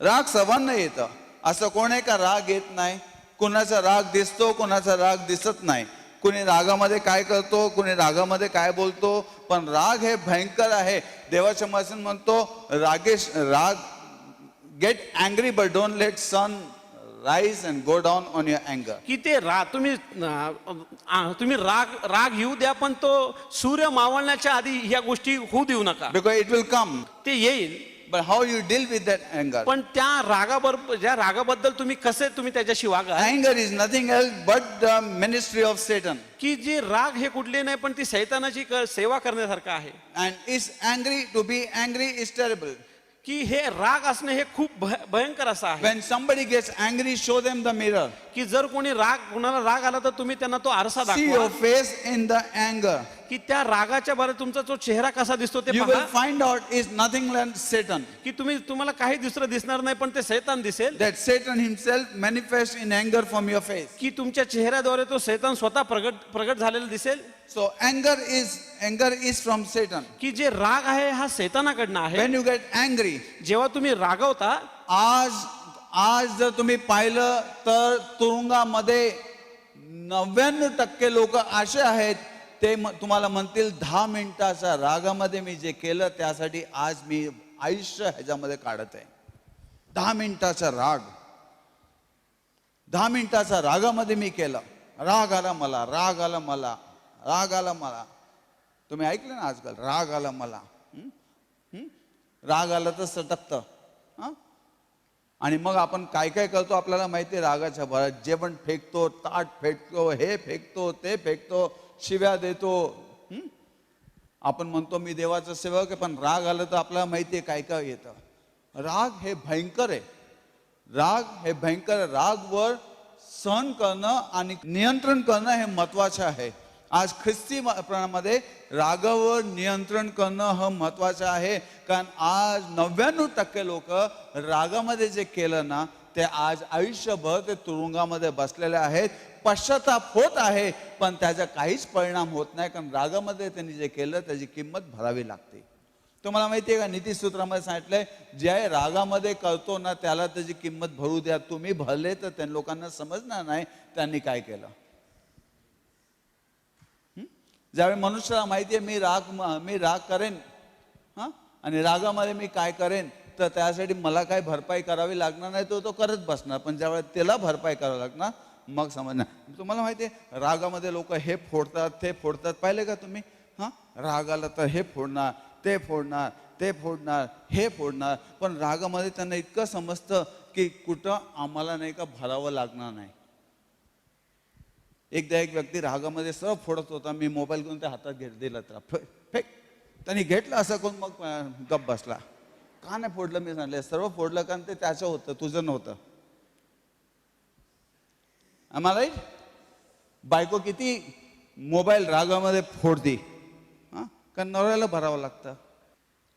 राग सर्वांना येतं. असं कोण आहे का राग येत नाही? कुणाचा राग दिसतो, कुणाचा राग दिसत नाही. कुणी रागामध्ये काय करतो, कुणी रागामध्ये काय बोलतो, पण राग हे भयंकर आहे. देवाच्या वचन म्हणतो राग get angry but don't let sun rise and go down on your अँगर. की ते तुम्ही राग येऊ द्या, पण तो सूर्य मावळण्याच्या आधी ह्या गोष्टी होऊ देऊ नका. Because it will come. ते येईल, but how you deal with that अँगर. पण ज्या रागाबद्दल तुम्ही त्याच्याशी वागा. Anger is nothing else but the ministry of Satan. की जी राग हे कुठले नाही, पण ती सैतानाची सेवा करण्यासारखं आहे. And is angry, to be angry is terrible. की हे राग असणं हे खूप भयंकर असं आहे. When somebody gets angry, show them the mirror. की जर कुणाला राग आला तर तुम्ही त्यांना तो आरसा See दाखवा, your face in the anger. की त्या रागाच्या बारे तुमचा जो चेहरा कसा दिसतो ते You will पहा. find out is nothing but Satan. की तुम्हाला काही दुसरं दिसणार नाही, पण ते सैतान दिसेल. That Satan himself manifests in anger from your face. की तुमच्या चेहऱ्याद्वारे तो सैतान स्वतः प्रगट झालेला दिसेल. So anger is from Satan. की जे राग आहे हा सैतानाकडनं आहे. When you get angry, जेव्हा तुम्ही रागवता, आज जर तुम्ही पाहिलं तर तुरुंगामध्ये 99% लोक असे आहेत, ते तुम्हाला म्हणतील 10 मिनिटाच्या रागामध्ये मी जे केलं त्यासाठी आज मी आयुष्य ह्याच्यामध्ये काढत आहे. 10 मिनिटाचा राग, 10 मिनिटाच्या रागामध्ये मी केलं. राग आला मला. तुम्ही ऐकलं ना आजकाल, राग आला मला. राग आला तर सटकतं. आणि मग आपण काय काय करतो आपल्याला माहिती आहे, रागाच्या भरात जेवण फेकतो, ताट फेकतो, हे फेकतो, ते फेकतो, शिव्या देतो. आपण म्हणतो मी देवाचा सेवक आहे, पण राग आला तर आपल्याला माहिती आहे काय काय येतं. राग हे भयंकर आहे. राग हे भयंकर आहे. रागवर सहन करणं आणि नियंत्रण करणं हे महत्वाचं आहे. आज ख्रिस्तीपणामध्ये रागावर नियंत्रण करणं हे महत्वाचं आहे. कारण आज 99% लोक रागामध्ये जे केलं ना ते आज आयुष्यभर ते तुरुंगामध्ये बसलेले आहेत. पश्चाताप होत आहे पण त्याचा काहीच परिणाम होत नाही, कारण रागामध्ये त्यांनी जे केलं त्याची किंमत भरावी लागते. तुम्हाला माहिती आहे का, नीतिसूत्रामध्ये सांगितलंय जे रागामध्ये करतो ना त्याला त्याची किंमत भरू द्या. तुम्ही भरले तर त्या लोकांना समजणार नाही त्यांनी काय केलं. ज्यावेळी मनुष्याला माहिती आहे मी राग करेन आणि रागामध्ये मी काय करेन, तर त्यासाठी मला काय भरपाई करावी लागणार नाही, तो करत बसणार. पण ज्यावेळेस त्याला भरपाई करावी लागणार मग समजणार. तुम्हाला माहिती आहे रागामध्ये लोक हे फोडतात ते फोडतात, पाहिले का तुम्ही? राग आला तर हे फोडणार, ते फोडणार, ते फोडणार, हे फोडणार. पण रागामध्ये त्यांना इतकं समजतं की कुठं आम्हाला नाही का भरावं लागणार नाही. एकदा एक व्यक्ती रागामध्ये सर्व फोडत होता. मी मोबाईल घेऊन त्या हातात दिला त्याला, फेक. त्यांनी घेतलं असं करून मग गप बसला. का नाही फोडलं? मी सांगितलं सर्व फोडलं कारण ते त्याचं होतं, तुझं नव्हतं. आम्हाला बायको किती मोबाईल रागामध्ये फोडते, कारण नवऱ्याला भरावं लागतं.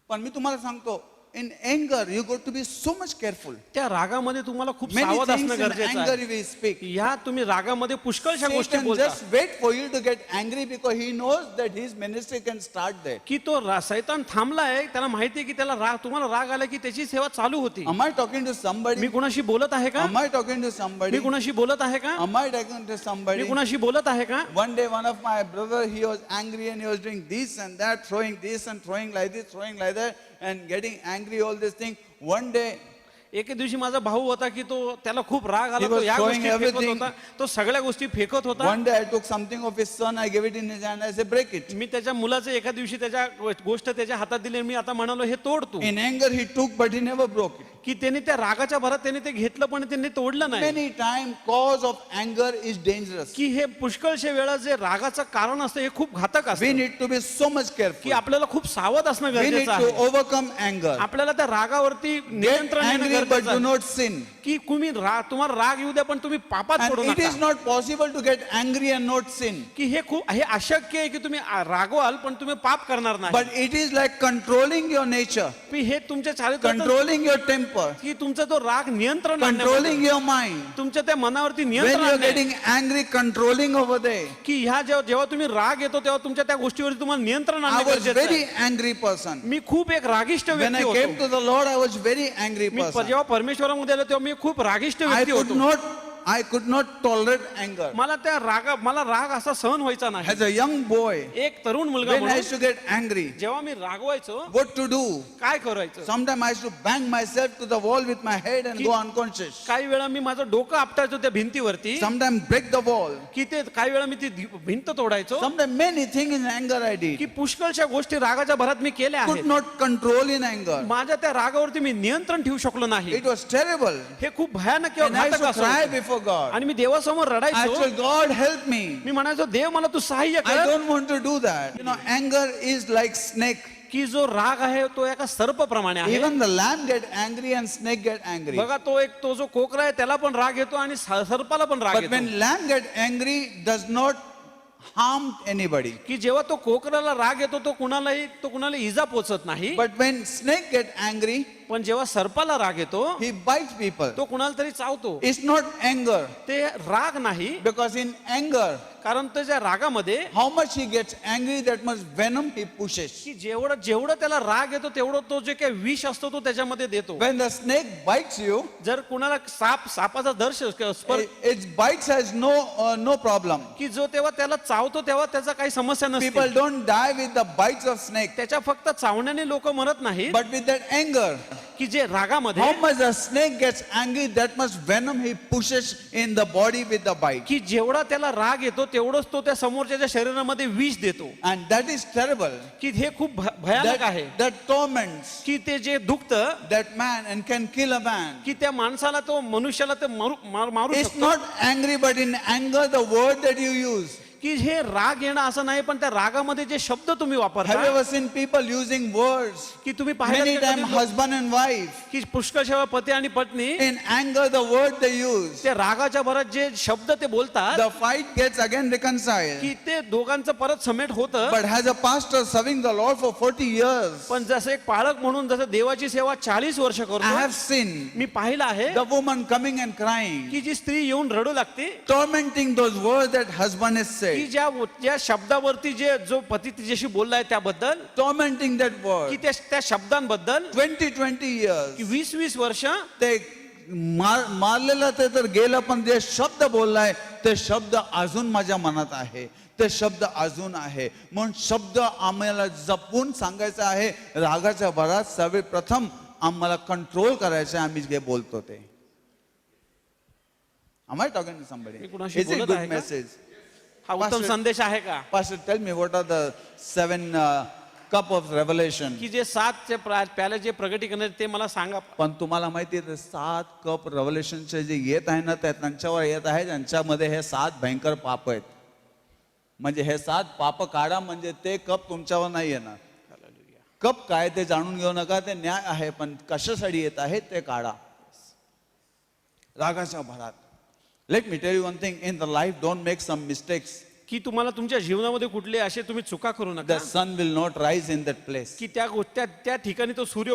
पण मी तुम्हाला सांगतो, in anger you got to be so much careful. त्या रागामध्ये तुम्हाला खूप Many सावध things असणं in गरजेचं anger आहे. we speak. ह्या तुम्ही रागामध्ये पुष्कळशा गोष्टी Satan बोलता just wait for you to get angry because he knows that his ministry can start there. की तो सैतान थांबलाय, त्याला माहिती आहे की त्याला राग, तुम्हाला राग आला की त्याची सेवा चालू होती. Am I talking to somebody? मी कुणाशी बोलत आहे का? Am I talking to me somebody? कुणाशी बोलत आहे का? Am I talking to me somebody? कुणाशी बोलत आहे का? One day one of my brother, he was angry and he was doing this and that, throwing this and throwing like this, throwing like that and getting angry, all this thing. One day एके दिवशी माझा भाऊ होता की तो त्याला खूप राग आला, He तो was या throwing गोष्टी फेकत everything. होता, तो सगळ्या गोष्टी फेकत होता. one day I took something of his son, I gave it in his hand, I said break it. मी त्याच्या मुलाचं एका दिवशी त्याच्या गोष्ट त्याच्या हातात दिली, मी आता म्हणालो हे तोड तू. In anger he took but he never broke it. की त्याने त्या रागाच्या भरात त्याने ते घेतलं पण त्यांनी तोडलं नाही. Many times cause of anger is dangerous. की हे पुष्कळशे वेळा जे रागाचं कारण असतं हे खूप घातक We असतं. need to be so much की careful. आपल्याला खूप सावध असणं We need गरजेचं to आहे. overcome anger. आपल्याला त्या रागावरती Get नियंत्रण येणं angry but गरजेचं do आहे. not sin. की तुम्ही तुम्हाला राग येऊ द्या पण तुम्ही पापात And पडू it is नका. not possible to get angry and not sin. की हे अशक्य आहे की तुम्ही रागवाल पण तुम्ही पाप करणार नाही. But it is like controlling your nature, की हे तुमच्या चारित्र्यात controlling your temper, की तुमचा तो राग नियंत्रण controlling your mind. तुमच्या त्या मनावरती When नियंत्रण you are आणणे. getting angry, controlling over there. की ह्या जेव्हा तुम्ही राग येतो तेव्हा तुमच्या त्या गोष्टीवरती तुम्हाला नियंत्रण I आणणे was गरजेचं very आहे. angry person. मी खूप एक रागिष्ट When I व्यक्ती came होतो. to the Lord, I was very angry me person. जेव्हा परमेश्वरामध्ये आलो तेव्हा मी खूप रागिष्ट I व्यक्ती could होतो. not tolerate anger. मला राग असा सहन व्हायचा नाही. As a young boy, एक तरुण मुलगा when I म्हणून used to get angry, जेव्हा मी रागवायचो what to do? काय करायचं. Sometimes I used to bang myself to the wall with my head and go unconscious. काही वेळा मी माझं डोकं आपटायचो त्या भिंतीवरती, Sometimes break the wall. की ते काही वेळा मी ती भिंत तोडायचो. Sometimes many things in anger I did. की पुष्कळशा गोष्टी रागाच्या भरात मी केल्या Could आहेत. not control in anger. माझ्या त्या रागावरती मी नियंत्रण ठेवू शकलो नाही. It was terrible. हे खूप भयानक किंवा And I used घातक to cry असं. before God. आणि मी देवासमोर I रडायचो. said, God help me. मी म्हणायचो देव मला तू सहाय्य I कर. don't want to do that. You know, anger is like snake. की जो राग आहे तो एका सर्प प्रमाणे आहे. Even the lamb get angry and snake get angry. बघा तो जो कोकरा आहे त्याला पण राग येतो आणि सर्पाला पण राग But येतो. when lamb get angry, does not harm anybody. की जेव्हा तो कोकराला राग येतो तो कुणाला इजा पोचत नाही. But when snake get angry, पण जेव्हा सर्पाला राग येतो he bites people. तो कुणाला तरी चावतो. It's not anger. ते राग नाही, Because in anger, कारण त्याच्या रागामध्ये how much he gets angry, that much venom he pushes. की जेवढं त्याला राग येतो तेवढं तो जे काही विष असतो तो त्याच्यामध्ये देतो. When the snake bites you, जर कुणाला सापाचा दर्श its bites has no problem. की जो तेव्हा त्याला चावतो तेव्हा त्याचा काही समस्या People नसते. don't die with the bites of snake. त्याच्या फक्त चावण्याने लोक मरत नाही. But with that anger, की जे रागामध्ये how much a snake gets angry, that much venom he pushes in the body with the bite. की जेवढा त्याला राग येतो तेवढंच तो त्या समोरच्या शरीरामध्ये विष देतो. And that is terrible. की हे खूप भयानक आहे. That torments की ते जे दुखतं that man and can kill a man. की त्या माणसाला तो मनुष्याला ते मारू It's शकतो. not angry, but in anger, the word that you use. की हे राग येणं असं नाही, पण त्या रागामध्ये जे शब्द तुम्ही Have you वापरता ever seen people using words? की तुम्ही Many पाहिलं times husband and wife. की पुष्कळ पती आणि पत्नी In anger, the word they use. त्या रागाच्या भरात जे शब्द ते बोलतात The fight gets again reconciled. की ते दोघांचं परत समेट होतं. But as a pastor serving the Lord for 40 years, पण जसं एक पाळक म्हणून जसं देवाची सेवा 40 वर्ष I करतो, have seen मी पाहिलं आहे the woman coming and crying, की जी स्त्री येऊन रडू लागते tormenting those words that husband has की said, ज्या शब्दावरती जे जो पती तिच्याशी बोललाय त्याबद्दल, tormenting that की word. त्या शब्दांबद्दल 20 years. की 20 वर्ष ते मारलेलं ते तर गेलं, पण जे शब्द बोललाय ते शब्द अजून माझ्या मनात आहे, ते शब्द अजून आहे. म्हणून शब्द आम्हाला जपून सांगायचं आहे. रागाच्या भरात सर्वप्रथम आम्हाला कंट्रोल करायचं आहे, आम्ही जे बोलतो ते. Am I talking to somebody? मी कुणाशी Is it बोलत good आहे का? message? हा उत्तम Pastor- संदेश आहे का? Pastor, tell me what are the 7 cup of revelation? की जे 7 प्याले जे प्रगटीकरण आहेत ते मला सांगा. पण तुम्हाला माहिती आहे 7 कप रेव्हलेशनचे जे येत आहे ना, ते त्यांच्यावर येत आहे ज्यांच्यामध्ये हे 7 भयंकर पाप आहेत. म्हणजे हे 7 पाप काढा, म्हणजे ते कप तुमच्यावर नाही येणार. कप काय ते जाणून घेऊ नका, ते न्याय आहे, पण कशासाठी येत आहे ते काढा. रागाच्या भरात. Let me tell you one thing, in the life don't make some mistakes. की तुम्हाला तुमच्या जीवनामध्ये कुठले असे तुम्ही चुका करू द नका sun will not rise in that place. की त्या ठिकाणी तो सूर्य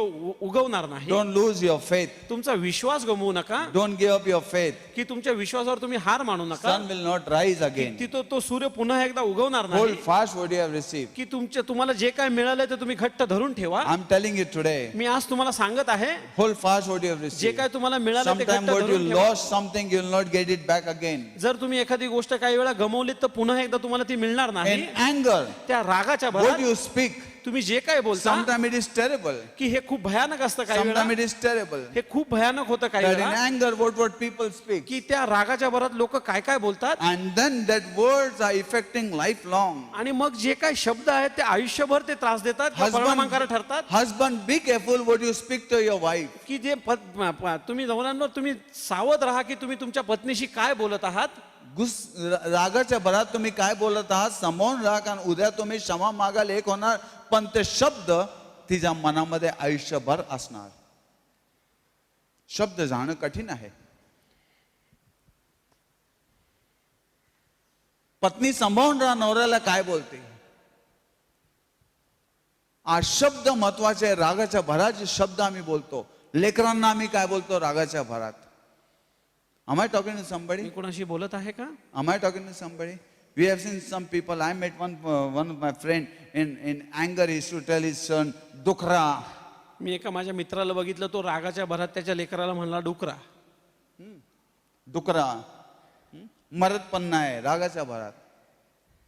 उगवणार नाही. Don't lose your faith. तुमचा विश्वास गमवू नका. Don't give up your faith. की तुमच्या विश्वासावर तुम्ही हार मानू नका. Sun will not rise again. की तो सूर्य पुन्हा एकदा उगवणार होल्ड नाही. Fast what you have received. की तुम्हाला जे काय मिळालंय ते तुम्ही घट्ट धरून ठेवा. I'm telling you today, मी आज तुम्हाला सांगत आहे, hold fast what you have जे received. काय तुम्हाला मिळालं ते घट्ट Sometimes what you धरून ठेवा. lost something, you will not get it back again. जर तुम्ही एखादी गोष्ट काही वेळा गमावली तर पुन्हा एकदा तुम्हाला ती मिळणार नाही. In anger, त्या रागाच्या what भरात you speak, तुम्ही जे काय बोलता sometimes it is terrible. की हे खूप भयानक असतं काही वेळा. Sometimes it is terrible. हे खूप भयानक होतं काही That in वेळा. anger, what people speak. की त्या रागाच्या भरात लोक काय काय बोलतात And then that words are affecting lifelong. आणि मग जे काय शब्द आहेत ते आयुष्यभर ते त्रास देतात, ते परिणामकारक ठरतात. Husband, be careful what you speak to your wife. की जे तुम्ही नवऱ्यांवर तुम्ही सावध राहा की तुम्ही तुमच्या पत्नीशी काय बोलत आहात. रागाच्या भरात तुम्ही काय बोलत आहात समोर राहा, कारण उद्या तुम्ही क्षमा मागाल एक होणार, पण ते शब्द तिच्या मनामध्ये आयुष्यभर असणार. शब्द जाणं कठीण आहे. पत्नी सांभाळून राहा नवऱ्याला काय बोलते. आज शब्द महत्वाचे. रागाच्या भरात जे शब्द आम्ही बोलतो, लेकरांना आम्ही काय बोलतो रागाच्या भरात. Am I talking to somebody? मी कोणाशी बोलत आहे का? Am I talking to somebody? We have seen some people. I met one of my friend in anger. He used to tell his son, "Dukra." मी एका माझ्या मित्राला बघितलं, तो रागाच्या भरात त्याच्या लेकराला म्हणला डुकरा. डुकरा मरत पण नाही रागाच्या भरात.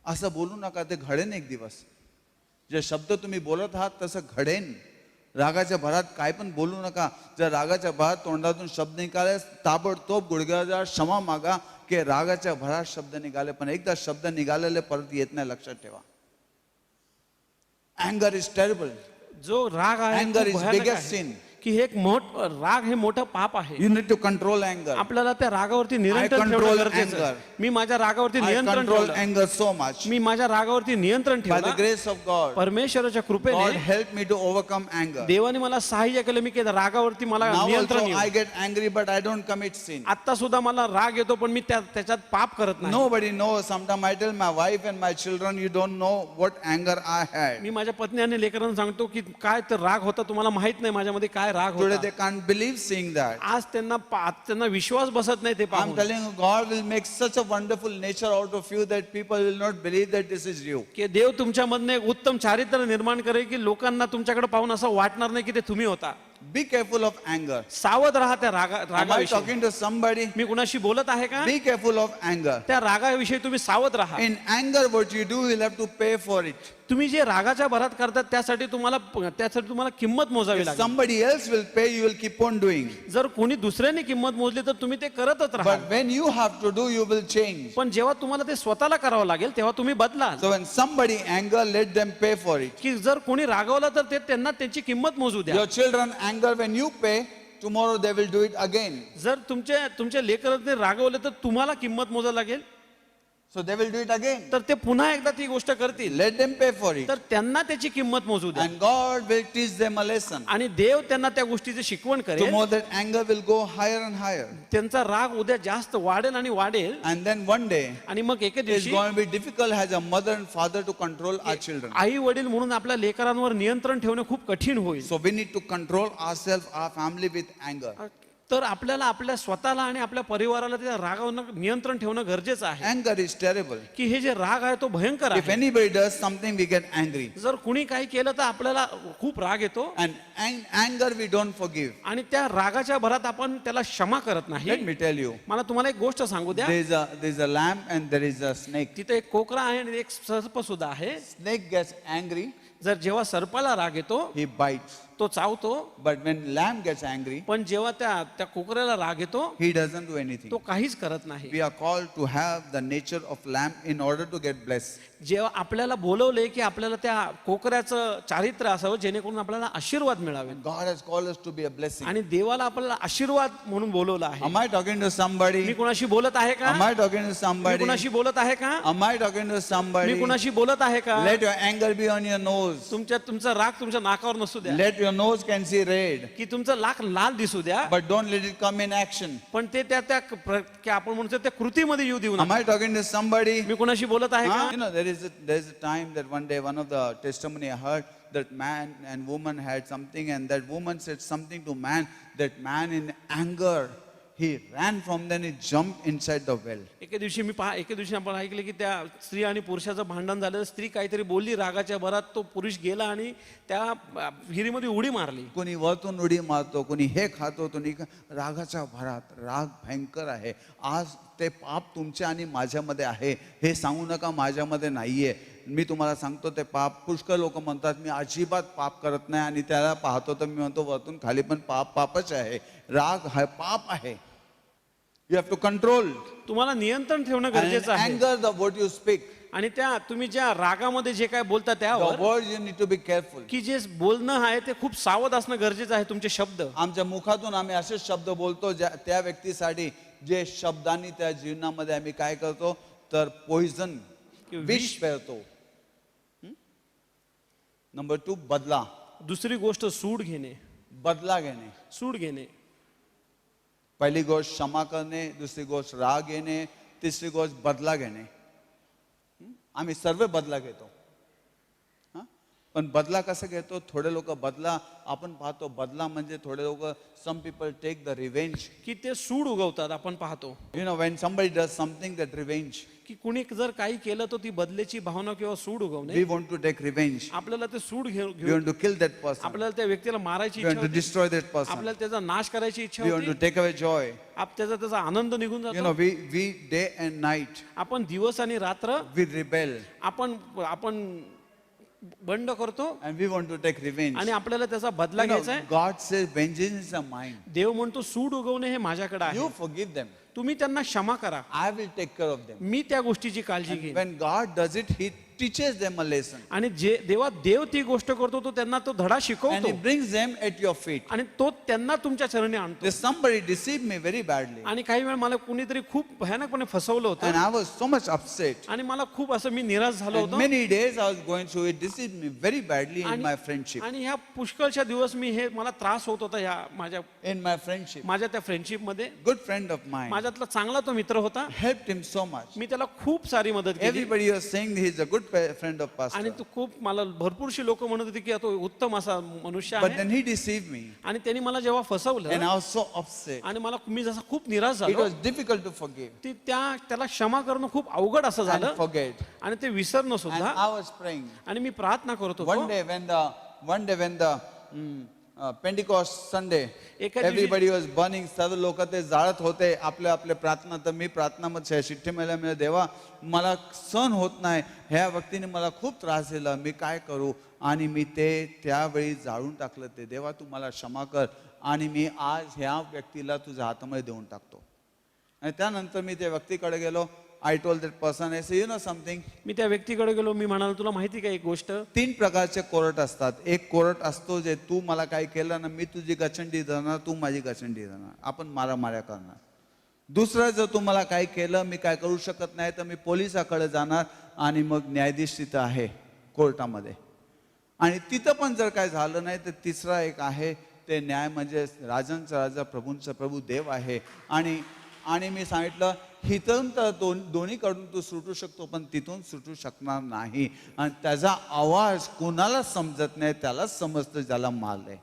असं बोलू नका, ते घडेन एक दिवस. जे शब्द तुम्ही बोलत आहात तसं घडेन. रागाच्या भरात काय पण बोलू नका. जर रागाच्या भरात तोंडातून शब्द निघाले, ताबडतोब गुडघ्याला क्षमा मागा, की रागाच्या भरात शब्द निघाले, पण एकदा शब्द निघालेले परत येत नाही, लक्षात ठेवा. अँगर इज टेरिबल. जो राग आहे Anger खूप is भयानक biggest आहे. sin. की हे एक राग हे मोठं पाप आहे. You need to control anger. आपल्याला त्या रागावरती I नियंत्रण control ठेवणं गरजेचं आहे. anger. मी माझ्या रागावरती I नियंत्रण control ठेवलं. anger so much. मी माझ्या रागावरती नियंत्रण By the ठेवलं. grace of God, परमेश्वराच्या God कृपेने helped me to overcome anger. देवाने मला सहाय्य केलं. मी रागावरती मला Now नियंत्रण also I येऊ. get angry, but I don't commit sin. आता सुद्धा मला राग येतो, पण मी त्याच्यात पाप करत नाही. Nobody knows. Sometimes I tell my wife and my children, you don't know what anger I had. मी माझ्या पत्नी आणि लेकरांना सांगतो की काय तर राग होता, तुम्हाला माहित नाही माझ्यामध्ये काय राग Today होता. they can't believe seeing that. आज त्यांना विश्वास बसत नाही ते I'm पाहून. telling you, God will make such a wonderful nature out of you that people will not believe that this is you. की देव तुमच्यामधनं एक उत्तम चारित्र्य निर्माण करेल की लोकांना तुमच्याकडे पाहून असं वाटणार नाही की ते तुम्ही होता. Be careful of anger. सावध राहा त्या Am I रागाविषयी. talking to somebody? मी कुणाशी बोलत आहे का? Be careful of anger. त्या रागाविषयी तुम्ही सावध राहा. In anger, what you do, you'll have to pay for it. तुम्ही जे रागाच्या भरात करतात त्यासाठी तुम्हाला किंमत मोजावी If लागेल. somebody else will pay, you will keep on doing. जर कोणी दुसऱ्याने किंमत मोजली तर तुम्ही ते करतच राहा. But when you have to do, you will change. पण जेव्हा तुम्हाला ते स्वतःला करावं लागेल तेव्हा तुम्ही बदलाल. So when somebody anger, let them pay for it. की जर कोणी रागवलं तर त्यांना त्यांची किंमत मोजू द्या. Your children anger, when you pay, tomorrow they will do it again. जर तुमच्या लेकराने रागवलं तर तुम्हाला किंमत मोजावी लागेल, So they will do it again. तर ते पुन्हा एकदा ती गोष्ट करतील. Let them pay for it. तर त्यांना त्याची किंमत मोजू द्या. And God will teach them a lesson. आणि देव त्यांना त्या गोष्टीची शिकवण करेल. Tomorrow that anger will go higher and higher. त्यांचा राग उद्या जास्त वाढेल आणि वाढेल. And then one day, आणि मग एके it's दिवशी going to be difficult as a mother and father to control our children. आई वडील म्हणून आपल्या लेकरांवर नियंत्रण ठेवणं खूप कठीण होईल. So we need to control ourselves, our family with anger. तर आपल्याला आपल्या स्वतःला आणि आपल्या परिवाराला त्या रागावर नियंत्रण ठेवणं गरजेचं आहे. Anger is terrible. की हे जे राग आहे तो भयंकर If आहे. anybody does something, we get angry. जर कुणी काही केलं तर आपल्याला खूप राग येतो. And anger we don't forgive. आणि त्या रागाच्या भरात आपण त्याला क्षमा करत नाही. Let me tell you, मला तुम्हाला एक गोष्ट सांगू द्या. there's a lamb and there is a snake. तिथे एक कोकरा आहे आणि एक सर्प सुद्धा आहे. Snake gets angry, जर जेव्हा सर्पाला राग येतो he bites. तो चावतो, But when lamb gets angry, पण जेव्हा त्या कोकऱ्याला राग येतो he doesn't do anything. तो काहीच करत नाही. We are called to have the nature of lamb in order to get blessed. जेव्हा आपल्याला बोलवले की आपल्याला त्या कोकऱ्याचं चारित्र्य असावं जेणेकरून आपल्याला आशीर्वाद मिळावे. God has called us to be a blessing. आणि देवाला आपल्याला आशीर्वाद म्हणून बोलवलं आहे. Am I talking to somebody? मी कुणाशी बोलत आहे का? Am I talking to me somebody? कुणाशी बोलत आहे का? Am I talking to me somebody? कुणाशी बोलत आहे का? Let your anger be on your nose. तुमचा राग तुमच्या नाकावर नसू द्या. Let your nose can see red. की तुमचं नाक लाल दिसू द्या. But don't let it come in action. पण ते की आपण म्हणतो त्या कृतीमध्ये येऊ देऊ Am नका. I talking to somebody? मी कुणाशी बोलत आहे Huh? का? You know, there's a time that one day, one of the testimony I heard, that man and woman had something, and that woman said something to man. That man in anger, he ran from them, he jumped inside the well. एके दिवशी आपण ऐकले की त्या स्त्री आणि पुरुषाचं भांडण झालं. स्त्री काहीतरी बोलली रागाच्या भरात, तो पुरुष गेला आणि त्या विहिरीमध्ये उडी मारली. कोणी वरतून उडी मारतो, कोणी हे खातो, कोणी रागाच्या भरात. राग भयंकर आहे. आज ते पाप तुमच्या आणि माझ्यामध्ये आहे हे सांगू नका माझ्यामध्ये नाहीये. मी तुम्हाला सांगतो ते पाप. पुष्कळ लोक म्हणतात मी अजिबात पाप करत नाही, आणि त्याला पाहतो तर मी म्हणतो वरतून खाली पण पापच आहे. राग हा पाप आहे. You have to control. तुम्हाला नियंत्रण ठेवणं And गरजेचं आहे. anger, the word you speak, आणि त्या तुम्ही ज्या रागामध्ये जे काय बोलता the त्यावर words you need to be careful. की जे बोलणं आहे ते खूप सावध असणं गरजेचं आहे. तुमचे शब्द, आमच्या मुखातून आम्ही असे शब्द बोलतो त्या व्यक्तीसाठी जे शब्दांनी त्या जीवनामध्ये आम्ही काय करतो तर पॉइझन, विष पेरतो. नंबर 2, बदला. दुसरी गोष्ट सूड घेणे. बदला घेणे. सूड घेणे. पहिली गोष्ट क्षमा करणे, दुसरी गोष्ट राग येणे, तिसरी गोष्ट बदला घेणे. आम्ही सर्व बदला घेतो. पण बदला कसं घेतो? थोडे लोक बदला आपण पाहतो. बदला म्हणजे थोडे लोक, some people take the revenge. की ते सूड उगवतात. आपण पाहतो You know, when somebody does something, that revenge, की कुणी जर काही केलं तर ती बदलेची भावना किंवा सूड उगवणे. we want to take revenge. आपल्याला ते सूड We घेऊन want to kill that person. आपल्याला त्या व्यक्तीला मारायची We इच्छा want to होती. destroy that person. आपल्याला त्याचा नाश करायची इच्छा We want to होती. take away joy. त्याचा आनंद निघून You जातो. know, we day and night, आपण दिवस आणि रात्र we rebel, आपण बंड करतो and we want to take revenge. आणि आपल्याला त्याचा बदला You know, घ्यायचा आहे. God says vengeance is mine. देव म्हणतो सूड उगवणे हे माझ्याकडे आहे. You forgive them. तुम्ही त्यांना क्षमा करा. I will take care of them. मी त्या गोष्टीची काळजी घेईन. When God does it, He teaches them a lesson. आणि देव ती गोष्ट करतो तो त्यांना तो धडा And शिकवतो He brings them at your feet. आणि तो त्यांना तुमच्या चरणी आणतो. There's somebody deceived me very badly. आणि काही वेळ मला कुणीतरी खूप भयानकपणे फसवलं And होतं I was so much upset. आणि मला खूप असं मी निराश झालो And होतो. many days I was going through it, deceived me very badly in my friendship. आणि ह्या पुष्कळच्या दिवस मला त्रास होत होता ह्या In my friendship. माझ्या त्या फ्रेंडशिप मध्ये. Good friend of mine. माझ्यातला चांगला तो मित्र होता. Helped him so much. मी त्याला खूप सारी मदत केली. Everybody was saying he's a good friend of आणि pastor. तो खूप मला भरपूरशी लोक म्हणत होते की तो उत्तम असा मनुष्य But आहे. then he deceived me. आणि त्यांनी मला जेव्हा And फसवलं I was so upset. आणि मी जसा खूप निराश It झालो. was difficult to forgive त्याला क्षमा करणं खूप अवघड असं and झालं forget. आणि ते विसरणं And सुद्धा. I was praying. आणि मी प्रार्थना करत One होतो. day when the Pentecost Sunday एका दिवशी- एव्हरीबडी वॉज बर्निंग. सर्व लोक ते जाळत होते आपले आपले प्रार्थना. तर मी प्रार्थनामध्ये शिट्टी मला देवा मला सहन होत नाही, ह्या व्यक्तीने मला खूप त्रास दिला, मी काय करू? आणि मी ते त्यावेळी जाळून टाकलं. ते देवा तू मला क्षमा कर आणि मी आज ह्या व्यक्तीला तुझ्या हातामध्ये देऊन टाकतो. आणि त्यानंतर मी त्या व्यक्तीकडे गेलो. I told that person, I say you know something, मी त्या व्यक्तीकडे गेलो. मी म्हणालो तुला माहिती का एक गोष्ट, 3 प्रकारचे कोर्ट असतात. एक कोर्ट असतो जे तू मला काय केलं ना, मी तुझी गचंडी धरणार, तू माझी गचंडी धरणार, आपण मारामाऱ्या करणार. दुसरं, जर तू मला काय केलं, मी काय करू शकत नाही, तर मी पोलिसाकडे जाणार आणि मग न्यायाधीश तिथं आहे कोर्टामध्ये. आणि तिथं पण जर काय झालं नाही, तर तिसरा एक आहे ते न्याय, म्हणजे राजांचा राजा प्रभूंचा प्रभू देव आहे. आणि मी सांगितलं हिथून तर दोन्हीकडून तू सुटू शकतो, पण तिथून सुटू शकणार नाही. आणि त्याचा आवाज कोणाला समजत नाही, त्यालाच समजतं ज्याला मारलंय.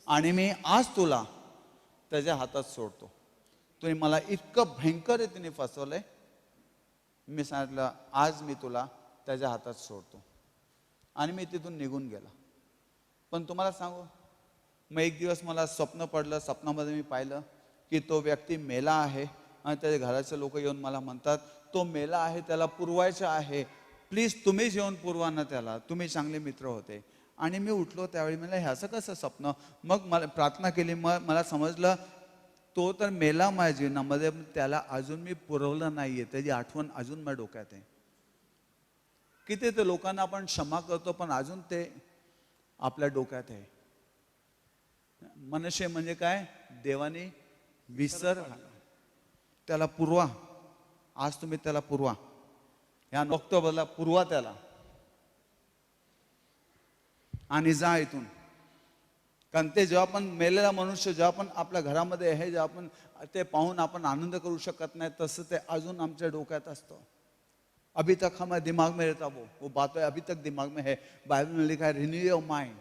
आणि मी आज तुला त्याच्या हातात सोडतो. तुम्ही मला इतकं भयंकर रीतीने फसवलंय. मी सांगितलं आज मी तुला त्याच्या हातात सोडतो. आणि मी तिथून निघून गेला. पण तुम्हाला सांगू, मग एक दिवस मला स्वप्न पडलं. स्वप्नामध्ये मी पाहिलं की तो व्यक्ती मेला आहे आणि त्याच्या घराचे लोक येऊन मला म्हणतात तो मेला आहे, त्याला पुरवायचं आहे, प्लीज तुम्हीच येऊन पुरवा ना त्याला, तुम्ही चांगले मित्र होते. आणि मी उठलो त्यावेळी मला ह्याचं कसं स्वप्न. मग मला प्रार्थना केली. मग मला समजलं तो तर मेला माझ्या जीवनामध्ये, त्याला अजून मी पुरवलं नाहीये, त्याची आठवण अजून माझ्या डोक्यात आहे. किती ते लोकांना आपण क्षमा करतो पण अजून ते आपल्या डोक्यात आहे. मनुष्य म्हणजे काय, देवाने विसर त्याला पुरवा. आज तुम्ही त्याला पुरवा, या ऑक्टोबरला पुरवा त्याला आणि जा इथून. कारण ते जेव्हा आपण मेलेला मनुष्य जेव्हा आपण आपल्या घरामध्ये आहे, जेव्हा आपण ते पाहून आपण आनंद करू शकत नाही, तसं ते अजून आमच्या डोक्यात असतं. अभी तक हमारे दिमाग में रहता वो बातें अभी तक दिमाग में है. बाइबल में लिखा है रिन्यू योर माइंड.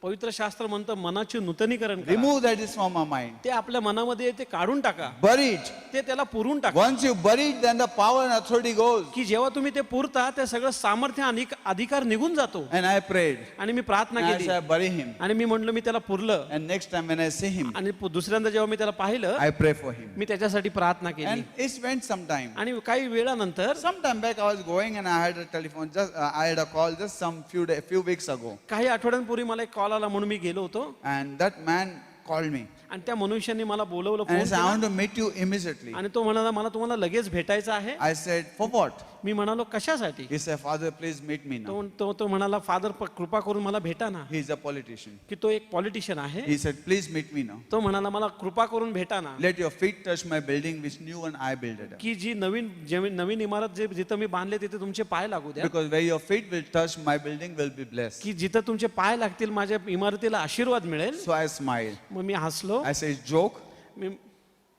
पवित्र शास्त्र म्हणतं मनाचे नूतनीकरण करा. Remove that is from our mind. ते आपल्या मनामध्ये ते काढून टाका, bury it. ते त्याला पुरून टाका. Once you bury it, then the power and authority goes. की जेव्हा तुम्ही ते पुरता ते सगळं सामर्थ्य आणि अधिकार निघून जातो. And I prayed. आणि मी प्रार्थना And I केली said, bury him. आणि मी म्हटलं मी त्याला पुरलं. And next time when I see him, आणि दुसऱ्यांदा जेव्हा मी त्याला पाहिलं I pray for him. मी त्याच्यासाठी प्रार्थना केली. And it went some time. आणि काही वेळानंतर Some time back I was going and I had a telephone. I had a call just some few weeks ago. काही आठवड्यांपूर्वी मला एक कॉल आला म्हणून मी गेलो होतो. And that man called me. आणि त्या मनुष्याने मला बोलवलं, And he phone said, I केला. want to meet you immediately. आणि तो म्हणाला मला तुम्हाला लगेच भेटायचं आहे. I said, for what? मी म्हणालो कशासाठी. He said, Father, please meet me now. तो म्हणाला फादर कृपा करून मला भेटा ना. He is a politician. की तो एक पॉलिटिशियन आहे. He said, please meet me now. तो म्हणाला मला कृपा करून भेटा ना. Let your feet touch my building which new and I built it. की जी नवीन इमारत जिथं मी बांधले तिथे तुमचे पाय लागू द्या. Because where your feet will touch, my building will be blessed. की जिथं तुमचे पाय लागतील माझ्या इमारतीला आशीर्वाद मिळेल. So I smiled. मग मी हसलो. I said, joke?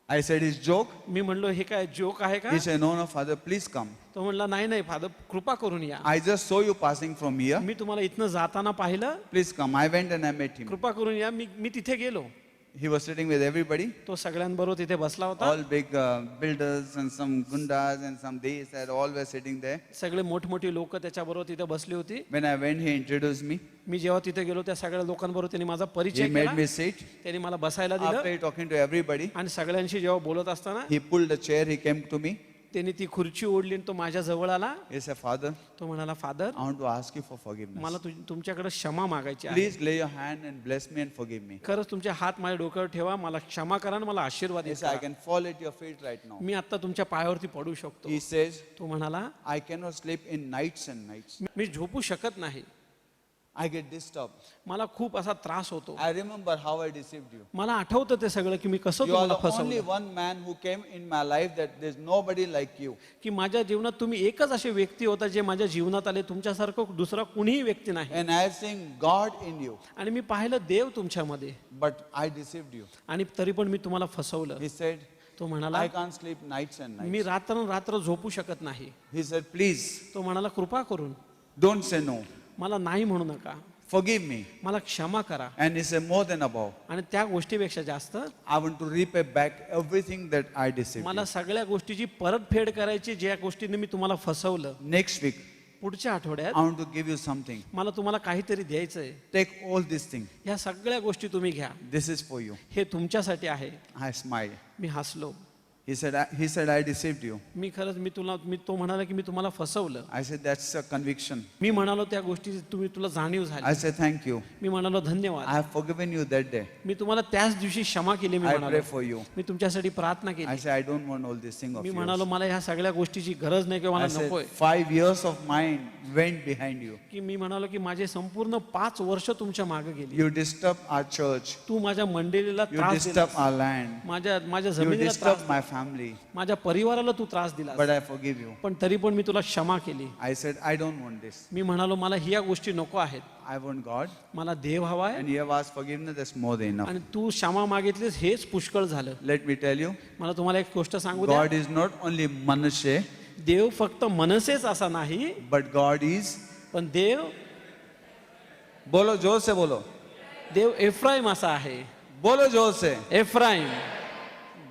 I said, it's joke? मी म्हणलो हे काय जोक आहे का. He said, no, no, Father, please come. तो म्हणला नाही फादर कृपा करून या. I just saw you passing from here. मी तुम्हाला इथनं जाताना पाहिलं, Please come. I went and I met him. कृपा करून या. मी तिथे गेलो. He was sitting with everybody. तो सगळ्यांबरोबर तिथे बसला होता. All big builders and some gundas and some these and all were sitting there. सगळे मोठमोठी लोक त्याच्याबरोबर तिथे बसली होती. When I went, he introduced me. मी जेव्हा तिथे गेलो त्या सगळ्या लोकांबरोबर त्यांनी माझा परिचय He made केला. me sit. त्यांनी मला बसायला After दिलं. he talking to everybody, आणि सगळ्यांशी जेव्हा बोलत असताना he pulled a chair. He came to me. त्यांनी ती खुर्ची ओढली आणि तो माझ्या जवळ आला. He said, Father, तो म्हणाला father I want to ask you for forgiveness. मला तुमच्याकडे क्षमा मागायची आहे. Please lay your hand and bless me and forgive me. खरंच तुमचे हात माझ्या डोक्यावर ठेवा, मला क्षमा करा आणि मला He आशीर्वादित said, I करा. can fall at your feet right now. मी आता तुमच्या पायावरती पडू शकतो. He says, तो म्हणाला I cannot sleep in nights and nights. मी झोपू शकत नाही, I get disturbed. मला खूप असा त्रास होतो. I remember how I deceived you. मला आठवतं ते सगळं की मी कसं You are तुम्हाला the only फसवलं. one man who came in my life that there's nobody like you. की माझ्या जीवनात तुम्ही एकच असे व्यक्ती होता जे माझ्या जीवनात आले, तुमच्यासारखं दुसरा कुणीही व्यक्ती नाही. And I have seen God in you. आणि मी पाहिलं देव तुमच्यामध्ये, But I deceived you. आणि तरी पण मी तुम्हाला फसवलं. He said, तो म्हणाला I can't sleep nights and me nights. रात्र झोपू शकत नाही. He said, please तो म्हणाला कृपा करून don't say no. मला नाही म्हणू नका, Forgive me. मला क्षमा करा. And he said, more than above, आणि त्या गोष्टीपेक्षा जास्त I want to repay back everything that I deceived मला you. सगळ्या गोष्टीची परतफेड करायची, ज्या गोष्टीने मी तुम्हाला फसवलं. Next week, पुढच्या आठवड्यात I want to give you something. मला तुम्हाला काहीतरी द्यायचंय. Take all these things. ह्या सगळ्या गोष्टी तुम्ही घ्या. This is for you. हे तुमच्यासाठी आहे. I smiled. मी हसलो. He said, I deceived you. मी खरंच तो म्हणाला की मी तुम्हाला फसवलं. I said, that's a conviction. मी म्हणालो त्या गोष्टी तुला जाणीव I झाली. said, thank you. मी म्हणालो धन्यवाद. I have forgiven you that day. मी तुम्हाला त्याच दिवशी क्षमा केली. मी I म्हणालो pray for you. मी तुमच्यासाठी प्रार्थना I केली. said, I don't want all these things of me yours. म्हणालो मला ह्या सगळ्या गोष्टीची गरज नाही किंवा I मला said, नकोय. 5 years of mine went behind you. की मी म्हणालो की माझे संपूर्ण 5 वर्ष तुमच्या मागे गेली. You disturbed our church. तू माझ्या मंडळीला You त्रास disturbed दिलास. our land. माझ्या You जमिनीला त्रास disturbed my family. माझ्या परिवाराला तू त्रास दिलास. But I forgive you. पण तरी पण मी तुला क्षमा केली. I said, I don't want this. मी म्हणालो मला ह्या गोष्टी नको आहेत. I want God. मला देव हवा आहे And you have asked forgiveness, that's more than enough. आणि तू क्षमा मागितलीस हेच पुष्कळ झालं. Let me tell you, मला तुम्हाला एक गोष्ट सांगू द्या. God is not only Manashe, देव फक्त मनसेच असा नाही, but God is. पण देव बोलो जोर से बोलो. देव एफ्राईम असा आहे. बोलो जोर से. Ephraim.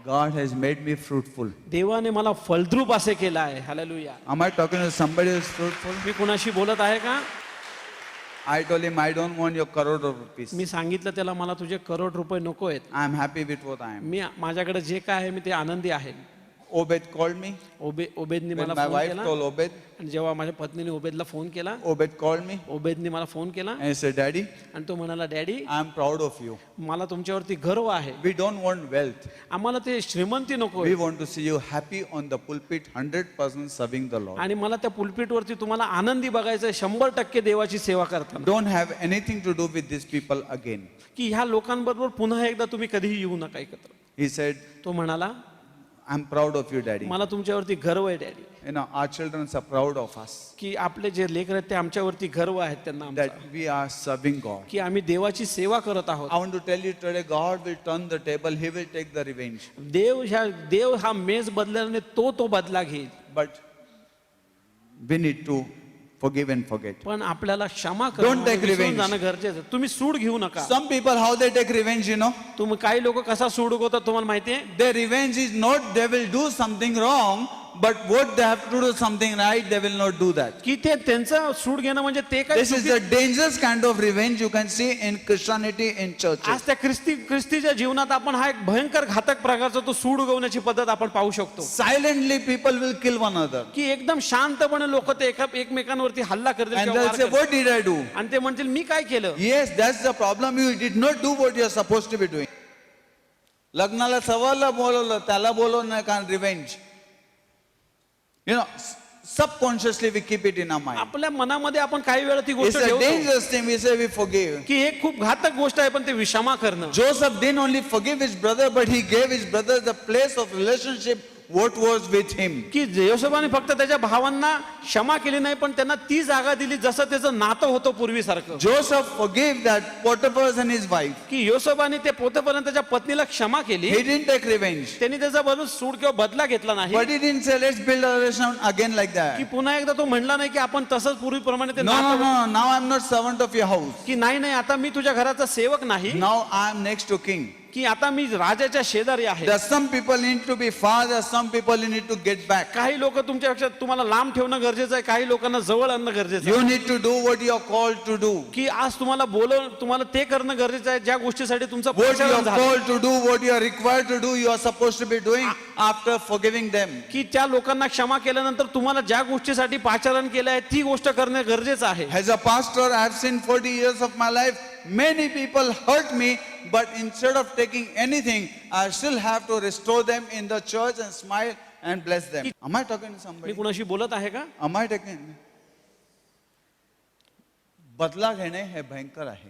God has made me fruitful. देवाने मला फलद्रूप असे केलं आहे. Hallelujah. Am I talking to somebody who is fruitful? मी कुणाशी बोलत आहे का? I told him, I don't want your crore of rupees. मी सांगितलं त्याला मला तुझे करोड रुपये नको आहेत. I am happy with what I am. मी माझ्याकडे जे काय आहे मी ते आनंदी आहे. Obed called me. ओबेदने When मला my फोन wife केला. told Obed, आणि जेव्हा माझ्या पत्नीने ओबेदला फोन केला, Obed called me ओबेदने मला फोन केला and he said, Daddy, आणि तो म्हणाला daddy I am proud of you. मला तुमच्यावरती गर्व आहे. We don't want wealth. आम्हाला ते श्रीमंती नको We want to see you happy on the pulpit, 100% serving the Lord. आणि मला त्या पुलपीटवरती तुम्हाला आनंदी बघायचं 100% देवाची सेवा करताना. Don't have anything to do with these people again. की ह्या लोकांबरोबर पुन्हा एकदा तुम्ही कधीही येऊ नका एकत्र. He said, तो म्हणाला I'm proud of you, Daddy. मला तुमच्यावरती गर्व आहे daddy. You know, our children are proud of us. की आपले जे लेकर आहेत ते आमच्यावरती गर्व आहेत त्यांना आमचा. That we are serving God. की आम्ही देवाची सेवा करत आहोत. I want to tell you today, God will turn the table. He will take the revenge. देव हा मेज बदलल्याने तो बदला घेईल. But we need to forgive and forget. पण आपल्याला क्षमा Don't take करून विसरून revenge. जाणं गरजेचं आहे. तुम्ही सूड घेऊ नका. Some people, how they take revenge, you know? तुम्ही काही लोक कसा सूड उगवतात तुम्हाला माहिती आहे? Their revenge is not they will do something wrong, but what they have to do something right, they will not do that. की ते त्यांचं सूड घेणं म्हणजे ते काय This is the dangerous kind of revenge you can see in Christianity in churches. आज त्या ख्रिस्तीच्या जीवनात आपण हा एक भयंकर घातक प्रकारचा तो सूड उगवण्याची पद्धत आपण पाहू शकतो. Silently people will kill one another. की एकदम शांतपणे लोक ते एकमेकांवरती हल्ला करतील And किंवा they'll वार say, करतील. what did I do? आणि ते म्हणतील मी काय केलं? Yes, that's the problem. You did not do what you are supposed to be doing. लग्नाला सवाला बोलवलं, त्याला बोलवलं नाही कारण revenge. You know, subconsciously we keep it in our mind. आपल्या मनामध्ये आपण काही वेळा ती It's गोष्ट a ठेवतो dangerous thing. We say we forgive. की हे खूप घातक गोष्ट आहे पण ते विषमा करणं. Joseph didn't only forgive his brother, but he gave his brother the place of relationship what was with him. की योसेफाने फक्त त्याच्या भावांना क्षमा केली नाही पण त्यांना ती जागा दिली जसं त्याचं नातं होतं पूर्वीसारखं. Joseph forgave that Potiphar and his wife. की योसेफाने ते पोतेपर्यंत त्याच्या पत्नीला क्षमा केली. He didn't take revenge. त्यांनी त्याचा बदल सूड किंवा बदला घेतला नाही. But he didn't say, let's build a relation again like that. की पुन्हा एकदा तो म्हणला नाही की आपण तसंच पूर्वीप्रमाणे ते No, no, नातं. no. Now I'm not servant of your house. की नाही आता मी तुझ्या घराचा सेवक नाही. Now I'm next to king. की आता मी राजाच्या शेजारी आहे. There's some people need to be far, there's some people you need to get back. काही लोक तुमच्यापेक्षा तुम्हाला लांब ठेवणं गरजेचं आहे, काही लोकांना जवळ आणणं गरजेचं You आहे. need to do what you are called to do. की आज तुम्हाला ते करणं गरजेचं आहे ज्या गोष्टीसाठी तुमचं What you प्रचारण are झालं. called to do, what you are required to do, you are supposed to be doing after forgiving them. की त्या लोकांना क्षमा केल्यानंतर तुम्हाला ज्या गोष्टीसाठी पाचारण केलं आहे ती गोष्ट करणं गरजेचं आहे. As a pastor, I have seen 40 years of my life, many people hurt me, but instead of taking anything, I still have to restore them in the church and smile and bless them. Am I talking to me somebody? कुणाशी बोलत आहे का? Am I taking? बदला घेणे हे भयंकर आहे.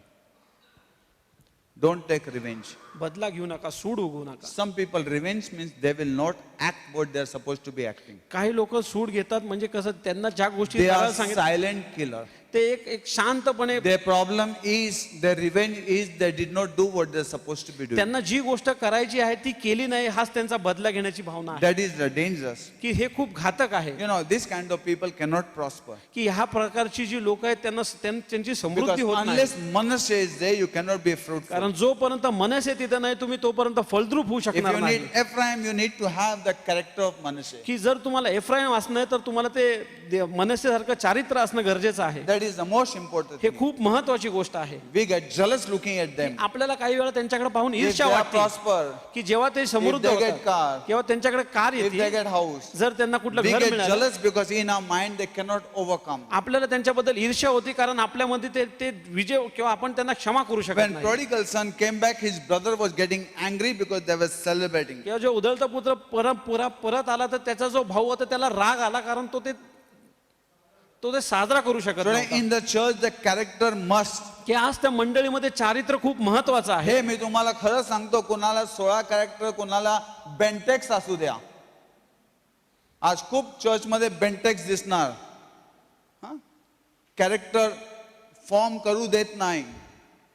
Don't take revenge. बदला घेऊ नका, सूड उगवू नका. Some people revenge means they will not act what they are supposed to be acting. काही लोक सूड घेतात म्हणजे कसं त्यांना ज्या गोष्टी They are करायला सांगितलं silent killer. ते एक शांतपणे Their problem is, their revenge is they did not do what they are supposed to be doing. त्यांना जी गोष्ट करायची आहे ती केली नाही हाच त्यांचा बदला घेण्याची भावना आहे. That is the dangerous. की हे खूप घातक आहे. You know, this kind of people cannot prosper. की ह्या प्रकारची जी लोक आहेत त्यांची Because समृद्धी होत नाही. unless Manasseh is there, you cannot be fruitful. कारण जोपर्यंत मनसे तिथं नाही तुम्ही तोपर्यंत फलद्रूप होऊ If शकणार you नाही. need Ephraim, you need to have the character of Manasseh. की जर तुम्हाला एफ्राईम असणं आहे तर तुम्हाला ते मनस्सेसारखं चारित्र्य असणं गरजेचं आहे. That is the most important हे thing. खूप महत्वाची गोष्ट आहे. We get jealous looking at them. आपल्याला काही वेळा त्यांच्याकडे पाहून If ईर्ष्या they are वाटते prosper, की जेव्हा ते समृद्ध if they get होतात car, किंवा त्यांच्याकडे कार if they येते, get house, जर त्यांना कुठलं we घर get मिळालं, jealous because in our mind they cannot overcome. आपल्याला त्यांच्याबद्दल ईर्ष्या होती कारण आपल्यामध्ये ते विजय किंवा आपण त्यांना क्षमा करू शकत When नाही. prodigal son came back, his brother was getting angry because they were celebrating. किंवा जो उदळता पुत्र परत आला तर त्याचा जो भाऊ होता त्याला राग आला कारण तो ते साजरा करू शकत Today नव्हता. in the church, the character must. की आज त्या मंडळीमध्ये चारित्र्य खूप महत्वाचं आहे. हे मी तुम्हाला खरं सांगतो, कुणाला 16 कॅरेक्टर, कुणाला बेंटेक्स असू द्या. आज खूप चर्च मध्ये बेंटेक्स दिसणार, कॅरेक्टर फॉर्म करू देत नाही.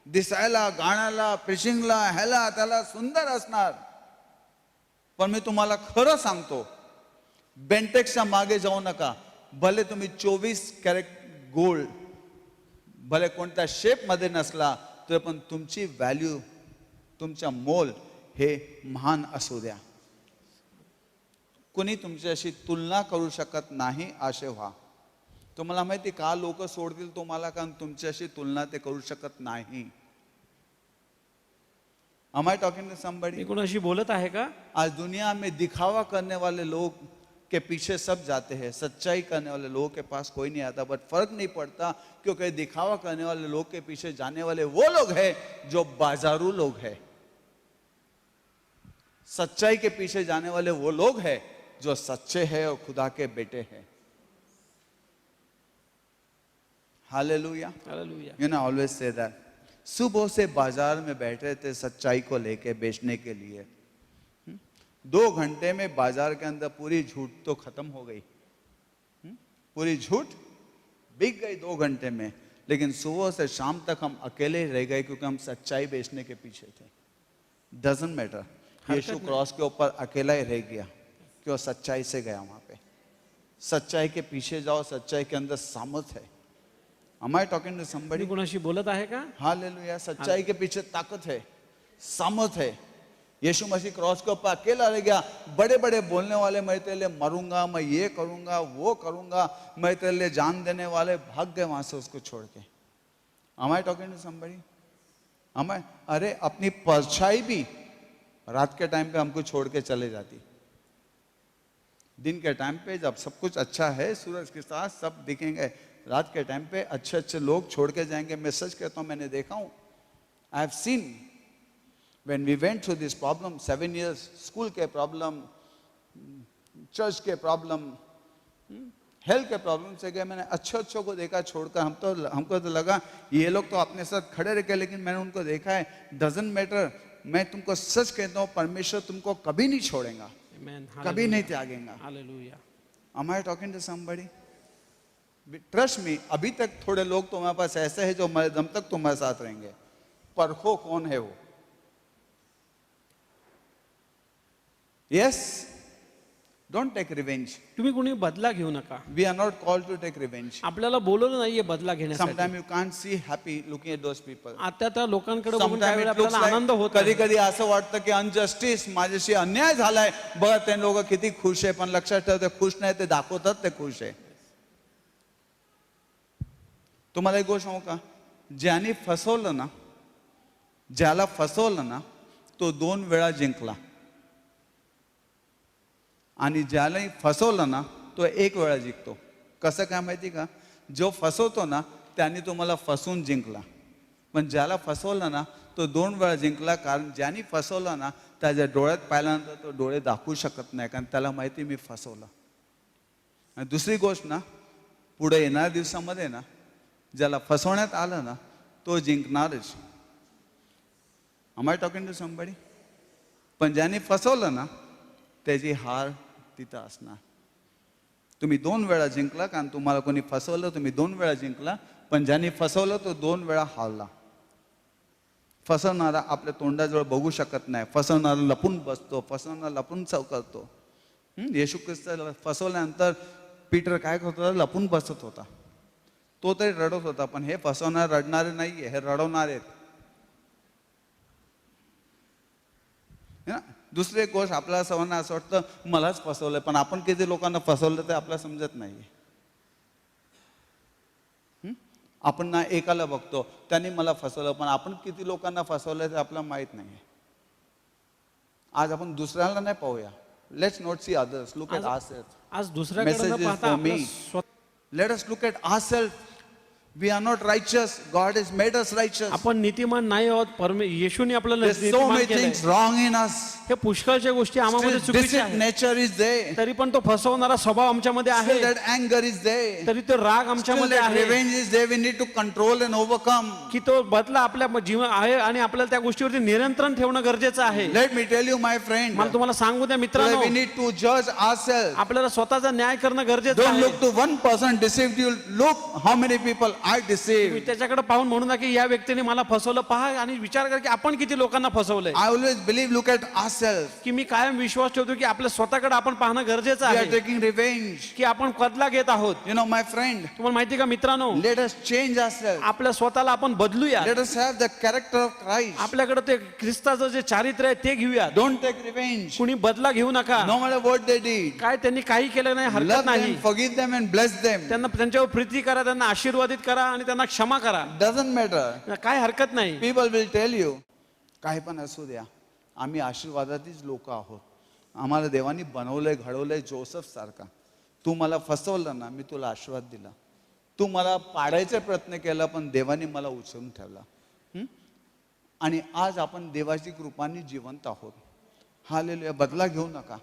दिसायला, गाण्याला, प्रिचिंगला, ह्याला त्याला सुंदर असणार. पण मी तुम्हाला खरं सांगतो, बेंटेक्सच्या मागे जाऊ नका. भले तुम्ही 24 कॅरेट गोल्ड, भले कोणत्या शेप मध्ये नसला तर पण तुमची व्हॅल्यू, तुमच्या मोल हे महान असू द्या. कुणी तुमच्याशी तुलना करू शकत नाही असे व्हा. तुम्हाला माहिती का लोक सोडतील तुम्हाला, कारण तुमच्याशी तुलना ते करू शकत नाही. Am I talking to somebody? मी कोणाशी बोलत आहे का? आज दुनिया में दिखावा करने वाले लोग के पीछे सब जाते हैं, सच्चाई करने वाले लोगों के पास कोई नहीं आता. बट फर्क नहीं पड़ता, क्योंकि दिखावा करने वाले लोग के पीछे जाने वाले वो लोग हैं जो बाजारू लोग हैं. सच्चाई के पीछे जाने वाले वो लोग हैं जो सच्चे हैं और खुदा के बेटे हैं. Hallelujah. Hallelujah. You know, always say that. सुबह से बाजार में बैठे थे सच्चाई को लेके बेचने के लिए. 2 घंटे में बाजार के अंदर पूरी झूठ तो खत्म हो गई. पूरी झूठ बिक गई 2 घंटे में. लेकिन सुबह से शाम तक हम अकेले रह गए क्योंकि हम सच्चाई बेचने के पीछे थे. Doesn't matter. यीशु क्रॉस के ऊपर अकेला ही रह गया क्यों? सच्चाई से गया वहां पे. सच्चाई के पीछे जाओ, सच्चाई के अंदर सामर्थ है. Am I talking to somebody? मी कोणाशी बोलत आहे का? हालेलुया. सच्चाई के पीछे ताकत है, सामर्थ है. यीशु मसीह क्रॉस के ऊपर अकेला रह गया. बड़े बड़े बोलने वाले, मैं तेरे लिए मरूंगा, मैं ये करूंगा, वो करूंगा, मैं तेरे लिए जान देने वाले भाग गए वहां से उसको छोड़ के. Am I talking to somebody? Am I? अरे अपनी परछाई भी रात के टाइम पे हमको छोड़ के चले जाती. दिन के टाइम पे जब सब कुछ अच्छा है, सूरज के साथ सब दिखेंगे, रात के टाइम पे अच्छे अच्छे लोग छोड़ के जाएंगे. मैं सच कहता हूं, मैंने देखा हूं. I have seen when we went through this problem 7 years, school के प्रॉब्लम, चर्च के प्रॉब्लम, हेल्थ के प्रॉब्लम से गए. मैंने अच्छे अच्छों को देखा छोड़कर. हमको तो लगा ये लोग तो अपने साथ खड़े रह के, लेकिन मैंने उनको देखा है. Doesn't matter. मैं तुमको सच कहता हूं, परमेश्वर तुमको कभी नहीं छोड़ेगा, Amen. कभी नहीं त्यागेगा. Hallelujah. Am I talking to somebody? Trust me. अभी तक थोड़े लोग तुम्हारे पास ऐसे हैं जो मरे दम तक तुम्हारे साथ रहेंगे. परखो कौन है वो. Yes, don't take revenge. तुम्ही कोणी बदला घेऊ नका. We are not called to take revenge. आपल्याला बोलवलं नाहीये बदला घेण्यासाठी. Sometime you can't see happy looking at those people. आता त्या लोकांकडे बघून समटाइम त्यावेळी आपल्याला आनंद होत कधी कधी असं वाटतं की अनजस्टिस, माझ्याशी अन्याय झालाय. बघा ते लोक किती खुश आहे. पण लक्षात ठेव, ते खुश नाही, ते दाखवतात ते खुश आहे. तुम्हाला एक गोष्ट सांगू का? ज्याने फसवलं ना, ज्याला फसवलं ना, तो 2 वेळा जिंकला. आणि ज्याला फसवलं ना, तो 1 वेळा जिंकतो. कसं काय माहिती का? जो फसवतो ना त्याने तुम्हाला फसवून जिंकला. पण ज्याला फसवलं ना तो 2 वेळा जिंकला. कारण ज्याने फसवलं ना त्याच्या डोळ्यात पाहिल्यानंतर तो डोळे दाखवू शकत नाही, कारण त्याला माहिती मी फसवलं. आणि दुसरी गोष्ट ना, पुढे येणाऱ्या दिवसामध्ये ना ज्याला फसवण्यात आलं ना तो जिंकणारच. Am I talking to somebody? पण ज्याने फसवलं ना त्याची हार तिथं असणार. तुम्ही 2 वेळा जिंकला, कारण तुम्हाला कोणी फसवलं, तुम्ही 2 वेळा जिंकला. पण ज्याने फसवलं तो 2 वेळा हारला. फसवणारा आपल्या तोंडाजवळ बघू शकत नाही. फसवणारा लपून बसतो, फसवणारा लपून करतो. येशू ख्रिस्त फसवल्यानंतर पीटर काय करत होता? लपून बसत होता. तो तरी रडत होता. पण हे फसवणारे रडणारे नाहीये, हे रडवणारे आहेत. है ना. दुसरी एक गोष्ट, आपल्याला सर्वांना असं वाटतं मलाच फसवलं, पण आपण किती लोकांना फसवलं ते आपल्याला समजत नाही. आपण ना एकाला बघतो त्यांनी मला फसवलं, पण आपण किती लोकांना फसवलं ते आपल्याला माहित नाही. आज आपण दुसऱ्याला नाही पाहूया. Let's not see others, look at ourselves. आज दुसऱ्याकडे Message न is पाहता for आपलं me. स्वतः Let us look at ourselves. We are not righteous. God has made us righteous. आपण नीतिमान नाही आहोत. येशूने आपल्याला There's so नीतिमान many केलंय. things wrong in us. हे पुष्कळच्या गोष्टी आम्हामध्ये Still चुकीच्या deceit आहेत. nature is there. तरी पण तो फसवणारा स्वभाव आमच्यामध्ये आहे. Still that anger is there. तरी तो राग Still आमच्यामध्ये that आहे revenge is there. We need to control and overcome. की तो बदला आपल्या जीवन आहे आणि आपल्याला त्या गोष्टीवरती नियंत्रण ठेवणं गरजेचं आहे. Let me tell you, my friend, मला तुम्हाला सांगू द्या today मित्रांनो, we need to judge ourselves. आपल्याला स्वतःचा न्याय करणं गरजेचं Don't आहे. look to one person deceived you. Look how many people I तुम्ही deceived. त्याच्याकडे पाहून म्हणू नका की या व्यक्तीने मला फसवलं. पहा आणि विचार करा की आपण किती लोकांना फसवलंय. I always believe, look at ourselves. की मी कायम विश्वास ठेवतो की आपल्या स्वतःकडे आपण पाहणं गरजेचं We are आहे taking revenge. की आपण बदला घेत आहोत. You know, my friend, तुम्हाला माहिती का मित्रांनो, let us change ourselves. आपल्या स्वतःला आपण बदलूया. Let us have the character of Christ. आपल्याकडे ते ख्रिस्ताचं जे चारित्र्य आहे ते घेऊया. Don't take revenge. कुणी बदला घेऊ नका. No matter what they did. काय त्यांनी काही केलं नाही हरकत Love नाही. them, forgive them and bless them. त्यांना त्यांच्यावर प्रीती करा, त्यांना आशीर्वादित करा आणि त्यांना क्षमा करा. Doesn't matter. काय हरकत नाही. People will tell you, काही पण असू द्या, आम्ही आशीर्वादातीच लोक आहोत. आम्हाला देवानी बनवलंय, घडवलंय जोसेफ सारखा. तू मला फसवलं ना, मी तुला आशीर्वाद दिला. तू मला पाडायचा प्रयत्न केला, पण देवानी मला उचलून ठेवला. आणि आज आपण देवाची कृपाने जिवंत आहोत. हालेलुया. बदला घेऊ नका.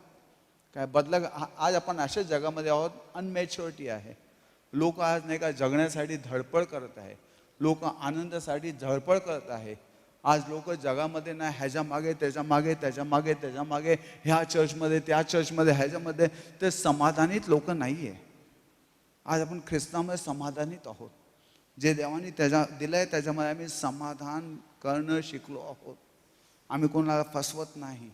काय बदला, आज आपण अशा जगामध्ये आहोत, अनमॅच्युरिटी आहे. लोक आज नाही का जगण्यासाठी धडपड करत आहे. लोक आनंदासाठी धडपड करत आहे. आज लोक जगामध्ये ना ह्याच्या मागे त्याच्या मागे त्याच्या मागे त्याच्या मागे, ह्या चर्चमध्ये त्या चर्चमध्ये ह्याच्यामध्ये, ते समाधानीत लोक नाही आहे. आज आपण ख्रिस्तामध्ये समाधानीत आहोत. जे देवानी त्याच्या दिलंय त्याच्यामध्ये आम्ही समाधान करणं शिकलो आहोत. आम्ही कोणाला फसवत नाही.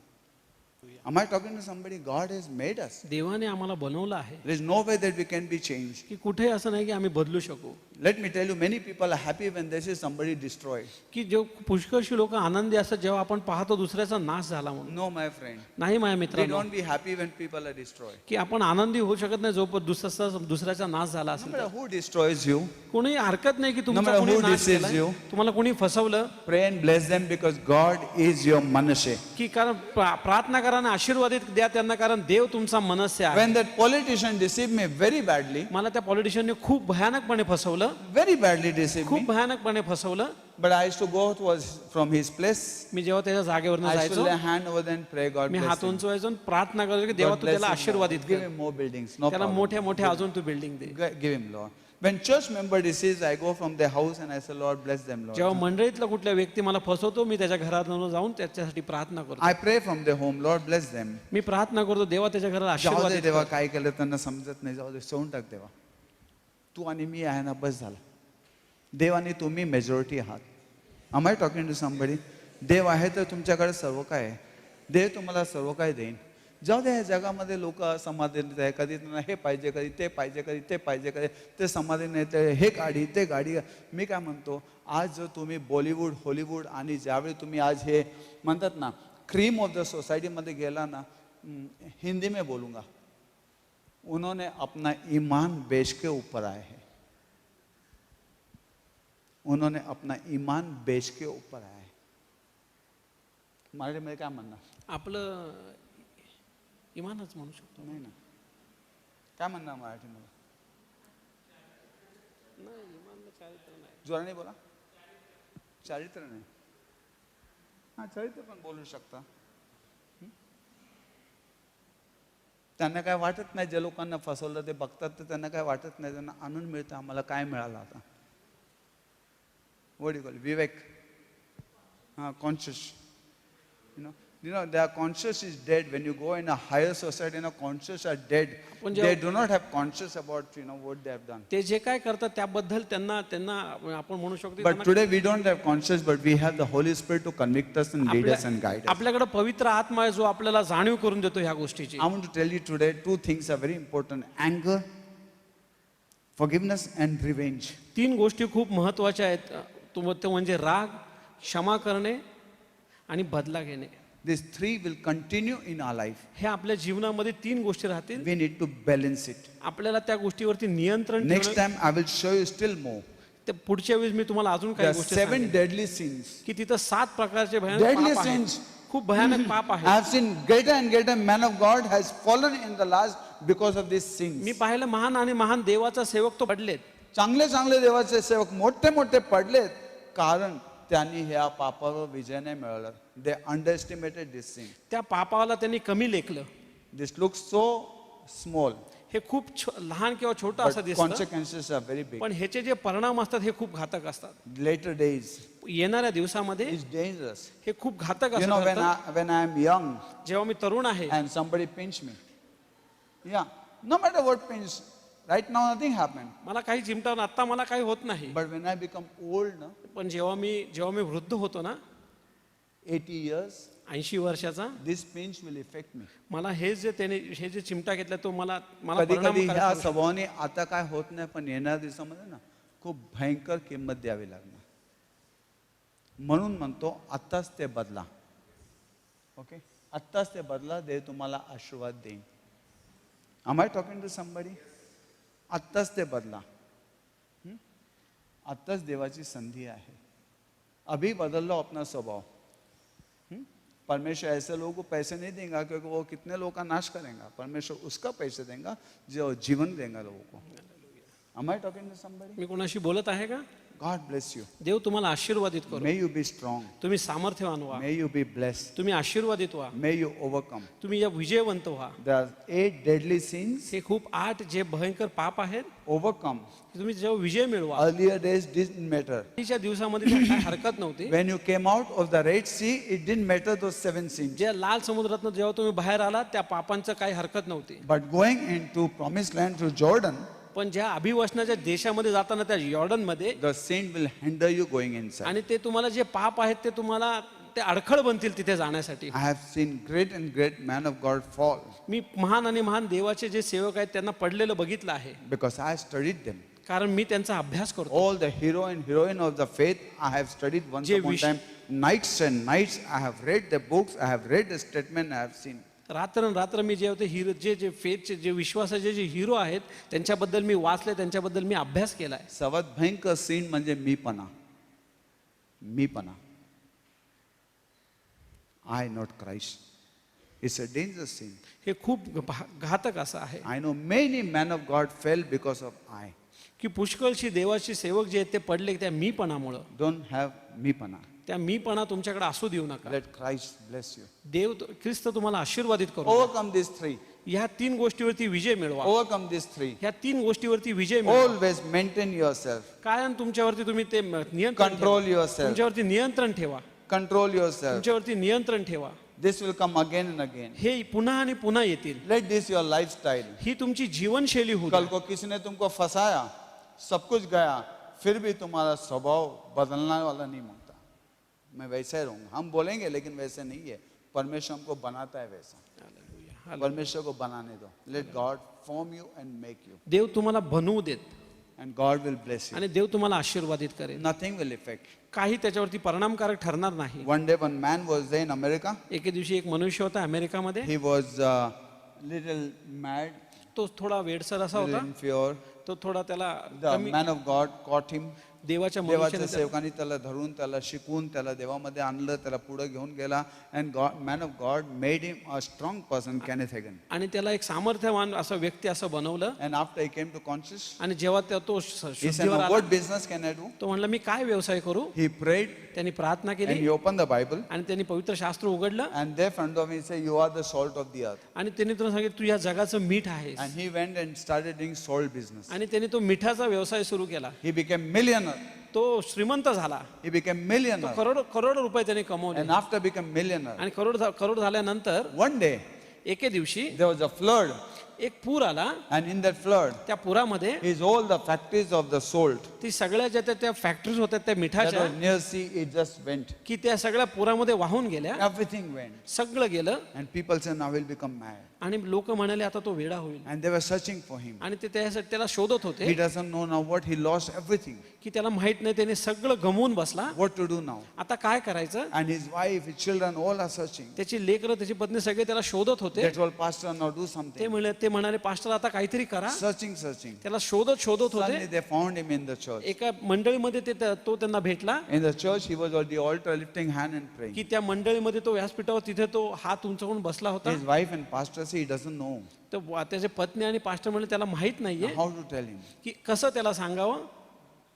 Am I talking to somebody? God has made us. देवाने आम्हाला बनवलं आहे There is no way that we can be changed. की कुठे असं नाही की आम्ही बदलू शकू. Let me tell you, many people are happy when they see somebody destroyed. की जे पुष्कळशी लोक आनंदी असतात जेव्हा आपण पाहतो दुसऱ्याचा नाश झाला म्हणून. No, my friend. नाही माझ्या We मित्रांनो, don't be happy when people are destroyed. की आपण आनंदी होऊ शकत नाही जोपर्यंत दुसऱ्याचा नाश झाला No असेल. matter who destroys you, कोणी हरकत नाही की No तुमचा matter कोणी who नाश deceives केलाय. you. तुम्हाला कोणी फसवलं pray and bless them because God is your Manasseh. की कारण प्रार्थना करा आणि आशीर्वादित द्या त्यांना, कारण देव तुमचा मनस्य आहे. When that politician deceived me very badly, मला त्या पॉलिटिशियनने खूप भयानकपणे फसवलं, very badly deceived खूप me, भयानकपणे फसवलं. but I used to go towards from his place. मी जेव्हा त्याच्या जागेवरनं I used to जायचो, lay hand over there and pray, God me bless हात him. उंचवायचो आणि प्रार्थना करायचो की देवा God तू bless त्याला him, आशीर्वादित Lord. Give कर, him more buildings, no त्याला problem. मोठ्या मोठ्या अजून तू building they. Give him, Lord. When church member deceives, I go from their house and I say, Lord, bless them, Lord. जेव्हा मंडळीतला कुठल्या व्यक्ती मला फसवतो, मी त्याच्या घरात जाऊन त्याच्यासाठी प्रार्थना करतो. I pray from their home, Lord, bless them. मी प्रार्थना करतो देवा त्याच्या घराला जाऊ दे आशीर्वादित देवा, कर. काय केलं त्यांना समजत नाही, जाऊ दे, सोडून टाक देवा. तू आणि मी आहे ना, बस झालं. देव आणि तुम्ही मेजॉरिटी आहात. Am I talking to somebody? देव आहे तर तुमच्याकडे सर्व काय आहे. देव तुम्हाला सर्व काय देईन. जाऊ दे, ह्या जगामध्ये लोक समाधानीत आहे. कधी त्यांना हे पाहिजे, कधी ते पाहिजे, कधी ते पाहिजे, कधी ते समाधानी नाही, ते हे गाडी ते गाडी. मी काय म्हणतो, आज जर तुम्ही बॉलिवूड हॉलिवूड आणि ज्यावेळी तुम्ही आज हे म्हणतात ना क्रीम ऑफ द सोसायटीमध्ये गेला ना, हिंदी में बोलूँगा, उन्होंने अपना ईमान बेच के ऊपर आए हैं. उन्होंने अपना ईमान बेच के ऊपर आए हैं. मराठीमध्ये काय म्हणणार? आपलं इमानच म्हणू शकतो. नाही ना, काय म्हणणार मराठीमध्ये? जोराने बोला. चारित्र नाही. हा, चारित्र पण बोलू शकता. त्यांना काय वाटत नाही, ज्या लोकांना फसवलं ते बघतात तर त्यांना काय वाटत नाही, त्यांना आनंद मिळतं. आम्हाला काय मिळालं आता? व्हॉट यू कॉल विवेक, हा, conscious. You know, their conscience is dead. When you go in a higher society, conscious are dead. They do not have conscious about what they have done. ते जे काय करतात त्याबद्दल त्यांना आपण म्हणू शकतो. But today we don't have conscious, but we have the Holy Spirit to convict us and lead us and guide us. आपल्याकडे पवित्र आत्मा आहे जो आपल्याला जाणीव करून देतो ह्या गोष्टीची. I want to tell you today, two things are very important: anger, forgiveness, and revenge. 3 गोष्टी खूप महत्त्वाच्या आहेत. तो म्हणजे राग, क्षमा करणे आणि बदला घेणे. These three will continue in our life. हे आपल्या जीवनामध्ये 3 गोष्टी राहतील. We need to balance it. आपल्याला त्या गोष्टीवरती नियंत्रण Next ठेवणं. time I will show you still more. ते पुढच्या वेळेस मी तुम्हाला अजून There काही are गोष्टी 7 सांगेन. deadly sins. की तिथं 7 प्रकारचे भयानक Deadly पाप आहेत. sins. खूप भयानक पाप I आहेत. have seen greater and greater man of God has fallen in the last because of these me sins. पाहिलं महान आणि महान देवाचा सेवक तो पडलेत. चांगले चांगले देवाचे सेवक मोठे मोठे पडलेत कारण त्यांनी ह्या पापावर विजय नाही मिळवला. They underestimated this sin. त्या पापाला त्यांनी कमी लेखलं. This looks so small, हे खूप लहान किंवा छोटं असं but दिसतं. consequences are very big. पण ह्याचे जे परिणाम असतात हे खूप घातक असतात. Later days येणाऱ्या दिवसामध्ये is dangerous. हे खूप घातक You know, असतात. when I am young जेव्हा मी तरुण आहे and somebody pinch me, yeah, no matter what pinch, right now nothing happened. मला काही चिमटावून आता मला काही होत नाही. But when I become old, no, पण जेव्हा मी वृद्ध होतो ना 80 years, 80 वर्षाचा, this pinch will affect me. मला हे जे चिमटा घेतला तो मला कधी परिणाम कधी ह्या करायला स्वभावाने आता काय होत नाही पण येणाऱ्या दिवसामध्ये ना खूप भयंकर किंमत द्यावी लागणार. म्हणून म्हणतो आत्ताच ते बदला. ओके, आत्ताच ते बदला. देव तुम्हाला आशीर्वाद देईन. Am I talking to somebody? आत्ताच ते बदला. आत्ताच देवाची संधी आहे. अभी बदल लो अपना स्वभाव. परमेश्वर ऐसे लोगों को पैसे नहीं देगा क्योंकि वो कितने लोगों का नाश करेगा. परमेश्वर उसका पैसे देगा जो जीवन देगा लोगों को. Am I talking to somebody? मी कोणाशी बोलत आहे का? God bless you. देव तुम्हाला आशीर्वादित करो. May you be strong. तुम्ही सामर्थ्यवान व्हा. May you be blessed. तुम्ही आशीर्वादित व्हा. May you overcome. तुम्ही या विजयवंत व्हा. There are 8 deadly sins. हे खूप 8 जे भयंकर पाप आहेत Overcome. तुम्ही जेव्हा विजय मिळवा. Earlier days didn't matter. आधीच्या दिवसामध्ये त्यात काही हरकत नव्हती. When you came out of the Red Sea, it didn't matter those 7 sins. ज्या लाल समुद्रातनं जेव्हा तुम्ही बाहेर आलात त्या पापांचं काही हरकत नव्हती. But going into promised land through Jordan, पण ज्या अभिवचनाच्या देशामध्ये जाताना त्या यॉर्डन मध्ये the sin will hinder you going inside. आणि ते तुम्हाला जे पाप आहेत ते तुम्हाला ते अडखळ बनतील तिथे जाण्यासाठी. I have seen great and great man of God fall मी महान आणि महान देवाचे जे सेवक आहेत त्यांना पडलेलं बघितलं आहे. because I studied them. कारण मी त्यांचा अभ्यास करतो. All the hero and heroine of the faith I have studied once जे upon a time. Nights and nights I have read the books, I have read the statement, I have seen. रात्र मी जे होते hero जे फेथचे जे विश्वासाचे जे hero आहेत त्यांच्याबद्दल मी वाचले, त्यांच्याबद्दल मी अभ्यास केलाय. सर्वात भयंकर सीन म्हणजे मीपणा. I not Christ. It's a dangerous sin. हे खूप घातक असं आहे I know many men of God fell because of I. की पुष्कळशी देवाचे सेवक जे आहेत ते पडले त्या मीपणामुळं. Don't have मीपणा. त्या मीपणा तुमच्याकडे असू देऊ नका. Let Christ bless you. देव ख्रिस्त तुम्हाला आशीर्वादित करू. Overcome these 3. ह्या 3 गोष्टीवरती विजय मिळवा. Overcome these 3. ह्या 3 गोष्टीवरती विजय मिळवा. Always maintain yourself. कायम तुमच्यावरती तुम्ही ते नियंत्रण Control ठेवा. yourself. तुमच्यावरती नियंत्रण ठेवा. Control yourself. तुमच्यावरती नियंत्रण ठेवा. This will come again and again. हे पुन्हा आणि पुन्हा येतील. Let this your lifestyle. ही तुमची जीवनशैली होऊ कल द्या. को किसी ने तुमको फंसाया, सब कुछ गया, फिर भी तुम्हारा स्वभाव बदलने वाला नहीं मांगता. मैं वैसे ही रहूंगा. हम बोलेंगे लेकिन वैसे नहीं है. परमेश्वर हमको बनाता है वैसा. परमेश्वर को बनाने दो. Let God form you and make you. देव तुम्हाला बनवू देत And God will bless you. आणि देव तुम्हाला आशीर्वादित करेल. Nothing will affect. काही त्याच्यावरती परिणामकारक ठरणार नाही. One day one man was there in America. एके दिवशी एक मनुष्य होता अमेरिकामध्ये. He was little mad, तो थोडा वेडसर असा little होता. impure. तो थोडा त्याला The कमी man of God caught him. देवाच्या देवाच्या मनुष्याने सेवकांनी त्याला धरून त्याला शिकवून त्याला देवामध्ये आणलं, त्याला पुढे घेऊन गेला. And God, man of God made him a strong person, Kenneth Hagin. आणि त्याला एक सामर्थ्यवान असा व्यक्ती असं बनवलं. And after he came to conscious, आणि जेव्हा तो he said, शुद्धीवर "Now आला what business can I do?" तो म्हणला मी काय व्यवसाय करू. He prayed त्यांनी प्रार्थना and केली he opened the Bible. आणि त्यांनी पवित्र शास्त्र उघडलं And there in front of him he said, "You are the salt of the earth." आणि त्यांनी तुला सांगितलं तू या जगाचं मीठ आहेस. And he went and started doing salt business. आणि त्यांनी तो मिठाचा व्यवसाय सुरू केला. He became millionaire. तो श्रीमंत झाला. He became millionaire. करोड रुपये त्याने कमवले. And after becoming millionaire, आणि करोड झाल्यानंतर one day एके दिवशी there was a flood. एक पूर आला. and in that flood त्या पुरामध्ये is all the factories of the salt ती सगळ्या ज्या त्या फॅक्टरीज होत्या त्या that मिठाच्या, was near sea, it just went. की त्या सगळ्या पुरामध्ये वाहून गेल्या. Everything went. सगळं गेलं. And people said, now we'll become mad. आणि लोक म्हणाले आता तो वेडा होईल. And they were searching for him. आणि ते त्यासाठी त्याला शोधत He होते, doesn't know now what, he lost everything. की त्याला माहित नाही, त्याने सगळं गमवून बसला. What to do now? आता काय करायचं. And his wife, his children, all are searching. त्याची लेकरं त्याची पत्नी सगळे त्याला शोधत होते. They told pastor, now do something. ते म्हणाले पास्टर आता काहीतरी करा. Searching, searching. त्याला शोधत Suddenly होते. they found him in the church. एका मंडळीमध्ये तो त्यांना भेटला, In the church, he was at the altar lifting hand and praying. की त्या मंडळीमध्ये तो व्यासपीठावर तिथे तो हात उंचावून बसला होता. His wife and pastor say he doesn't know. तर त्याचे पत्नी आणि पास्टर म्हणले त्याला माहित नाहीये How to tell him? की कसं त्याला सांगावं,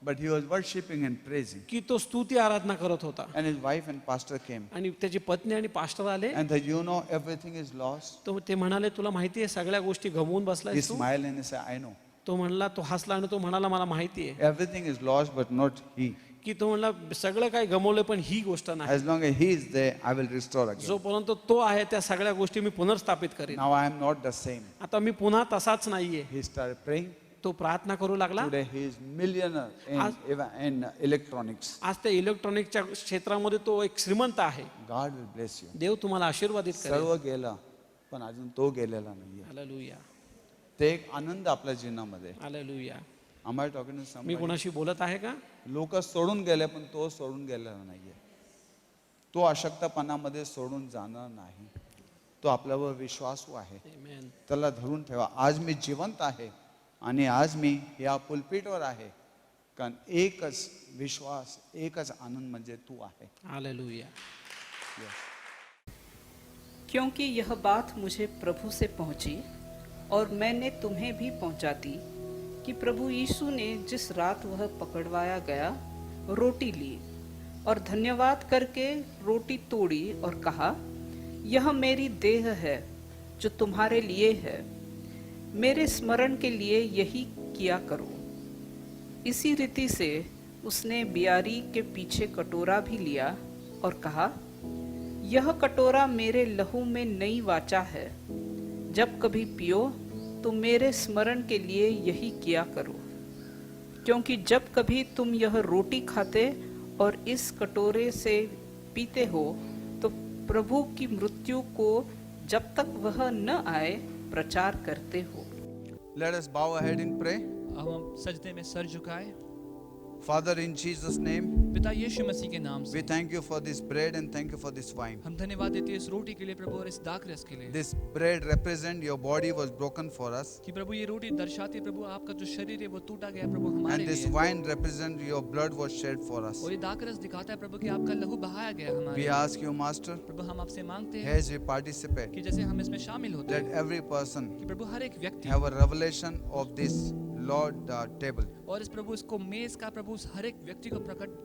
But he was worshipping and praising. की तो स्तुती आराधना करत होता. And his wife and pastor came. आणि त्याची पत्नी आणि पास्टर आले. And said, you know, everything is lost. तो ते म्हणाले तुला माहिती आहे सगळ्या गोष्टी गमवून He बसलायस Tu. smiled and he said, I know. तो म्हणला, तो हसला आणि तो म्हणाला मला माहिती आहे, Everything is lost, but not he. की तो म्हणला सगळं काही गमवलंय पण ही गोष्ट नाही. As long as he is there, I will restore again. जोपर्यंत तो आहे त्या सगळ्या गोष्टी मी पुनर्स्थापित करेन. Now I am not the same. आता मी पुन्हा तसाच नाहीये. He started praying. तो प्रार्थना करू लागला. Today he is millionaire in electronics. आज त्या इलेक्ट्रॉनिकच्या क्षेत्रामध्ये तो एक श्रीमंत आहे. God will bless you. देव तुम्हाला आशीर्वादित करेल. सर्व गेला, पण अजून तो गेलेला नाहीये. हालेलुया, ते एक आनंद आपल्या जीवनामध्ये. Hallelujah. Am I talking to me somebody? कोणाशी बोलत आहे का. लोक सोडून गेले, पण तो सोडून गेलेला नाहीये. तो अशक्तपणामध्ये सोडून जाणार नाही. तो आपल्यावर विश्वासू आहे. Amen. त्याला धरून ठेवा. आज मी जिवंत आहे आणि आज मी या पुलपीटवर आहे, कारण एकच विश्वास, एकच आनंद म्हणजे तू आहे. हालेलुया. क्योंकि यह बात मुझे प्रभु से पहुंची और मैंने तुम्हें भी पहुंचा दी कि प्रभु यीशु ने जिस रात वह पकड़वाया गया रोटी ली और धन्यवाद करके रोटी तोड़ी और कहा, यह मेरी देह है जो तुम्हारे लिए है, मेरे स्मरण के लिए यही किया करो। इसी रीति से उसने बियारी के पीछे कटोरा भी लिया और कहा, यह कटोरा मेरे लहू में नई वाचा है, जब कभी पियो तो मेरे स्मरण के लिए यही किया करो। क्योंकि जब कभी तुम यह रोटी खाते और इस कटोरे से पीते हो तो प्रभु की मृत्यु को जब तक वह न आए प्रचार करते हो। Let us bow our head and pray. अब हम सजदे में सर झुकाए। Father, in Jesus' name, पिता यीशु मसीह के नाम we say thank you for this bread and thank you for this wine. हम धन्यवाद देते हैं इस रोटी के लिए प्रभु और इस दाखरस के लिए This bread represent your body was broken for us, कि प्रभु ये रोटी दर्शाती है प्रभु आपका जो शरीर है वो टूटा गया प्रभु हमारे and this लिए, wine represent your blood was shed for us. और ये दाखरस दिखाता है प्रभु कि आपका लहू बहाया गया हमारे We लिए। ask you, Master, प्रभु हम आपसे मांगते हैं as we participate, कि जैसे हम इसमें शामिल होते let हैं every person कि प्रभु हर एक व्यक्ति have a revelation of this Lord table और इस प्रभु इसको मेज का प्रभु उस हर एक व्यक्ति को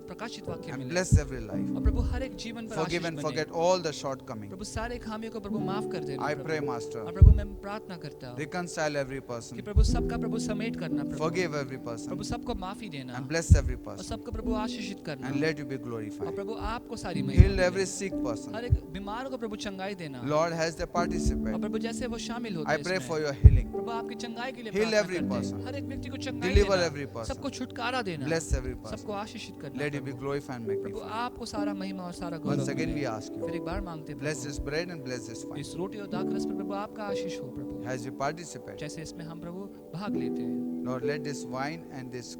प्रकाशित वाक्य and मिले bless every life. और प्रभु हर एक जीवन पर Forgive आशीष and बने। forget all the shortcomings. प्रभु सारे खामियों को प्रभु माफ कर देना I प्रभु। pray, Master, और प्रभु मैं प्रार्थना करता हूँ reconcile every कि person, प्रभु सबका प्रभु समेट करना प्रभु forgive every प्रभु person, सबको माफी देना and bless every और person, सबको प्रभु आशीषित करना and let you be और glorified. प्रभु आपको सारी Heal महिमा every मिले। sick person. हर एक बीमार को प्रभु चंगाई देना Lord, as they और participate, प्रभु जैसे वो शामिल होते I हैं pray इसमें, for your healing. प्रभु आपकी चंगाई के लिए Heal प्रार्थना every करते हैं। person. हर एक व्यक्ति को चंगाई Deliver देना, every person. सबको छुटकारा देना, Bless every person. सबको आशीषित करना Let you be Prabhu. glorified and Prabhu magnified. आपको सारा महिमा और सारा Once गौरव again we मिले। ask you, फिर एक बार मांगते हैं bless Prabhu, this bread and bless this wine. इस रोटी और दाखरस पर प्रभु आपका आशीष हो प्रभु, As you participate, जैसे इसमें हम प्रभु भाग लेते हैं। Lord, let this wine and this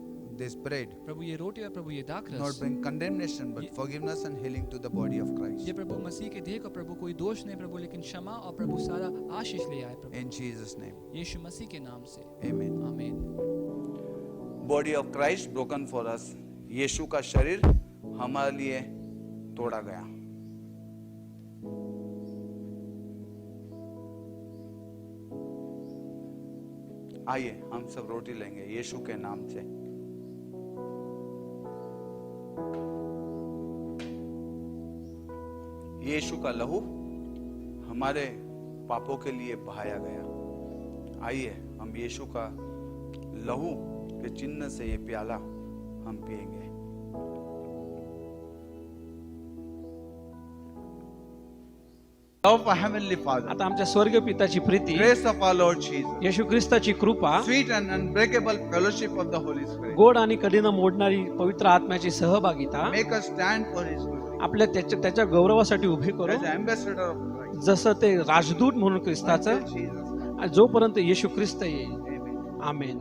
bread प्रभु ये रोटी और प्रभु ये not दाखरस bring condemnation but forgiveness and healing to the body of Christ. ये प्रभु मसीह के देह को प्रभु कोई दोष नहीं प्रभु, लेकिन क्षमा और प्रभु सारा आशीष ले आए प्रभु, In Jesus' name, यीशु मसीह के नाम से amen. आमीन। Body of Christ broken for us. यीशु का शरीर हमारे लिए तोड़ा गया। आइए हम सब रोटी लेंगे यीशु के नाम से। यीशु का लहू हमारे पापों के लिए बहाया गया। आइए हम यीशु का लहू के चिन्ह से ये प्याला हम पिएंगे। love of our Heavenly Father, आता आमच्या स्वर्गीय पिताची Preeti, grace of our Lord Jesus, येशू ख्रिस्ताची कृपा, sweet and unbreakable fellowship of the Holy Spirit, गोड आणि कधीनं मोडणारी पवित्र आत्म्याची सहभागिता make us stand for His glory आपल्या त्याच्या गौरवासाठी उभे करू, as ambassador of Christ. जसं ते राजदूत म्हणून ख्रिस्ताचं, Until Jesus. आणि जोपर्यंत येशू ख्रिस्त येईल. Amen. आमेन.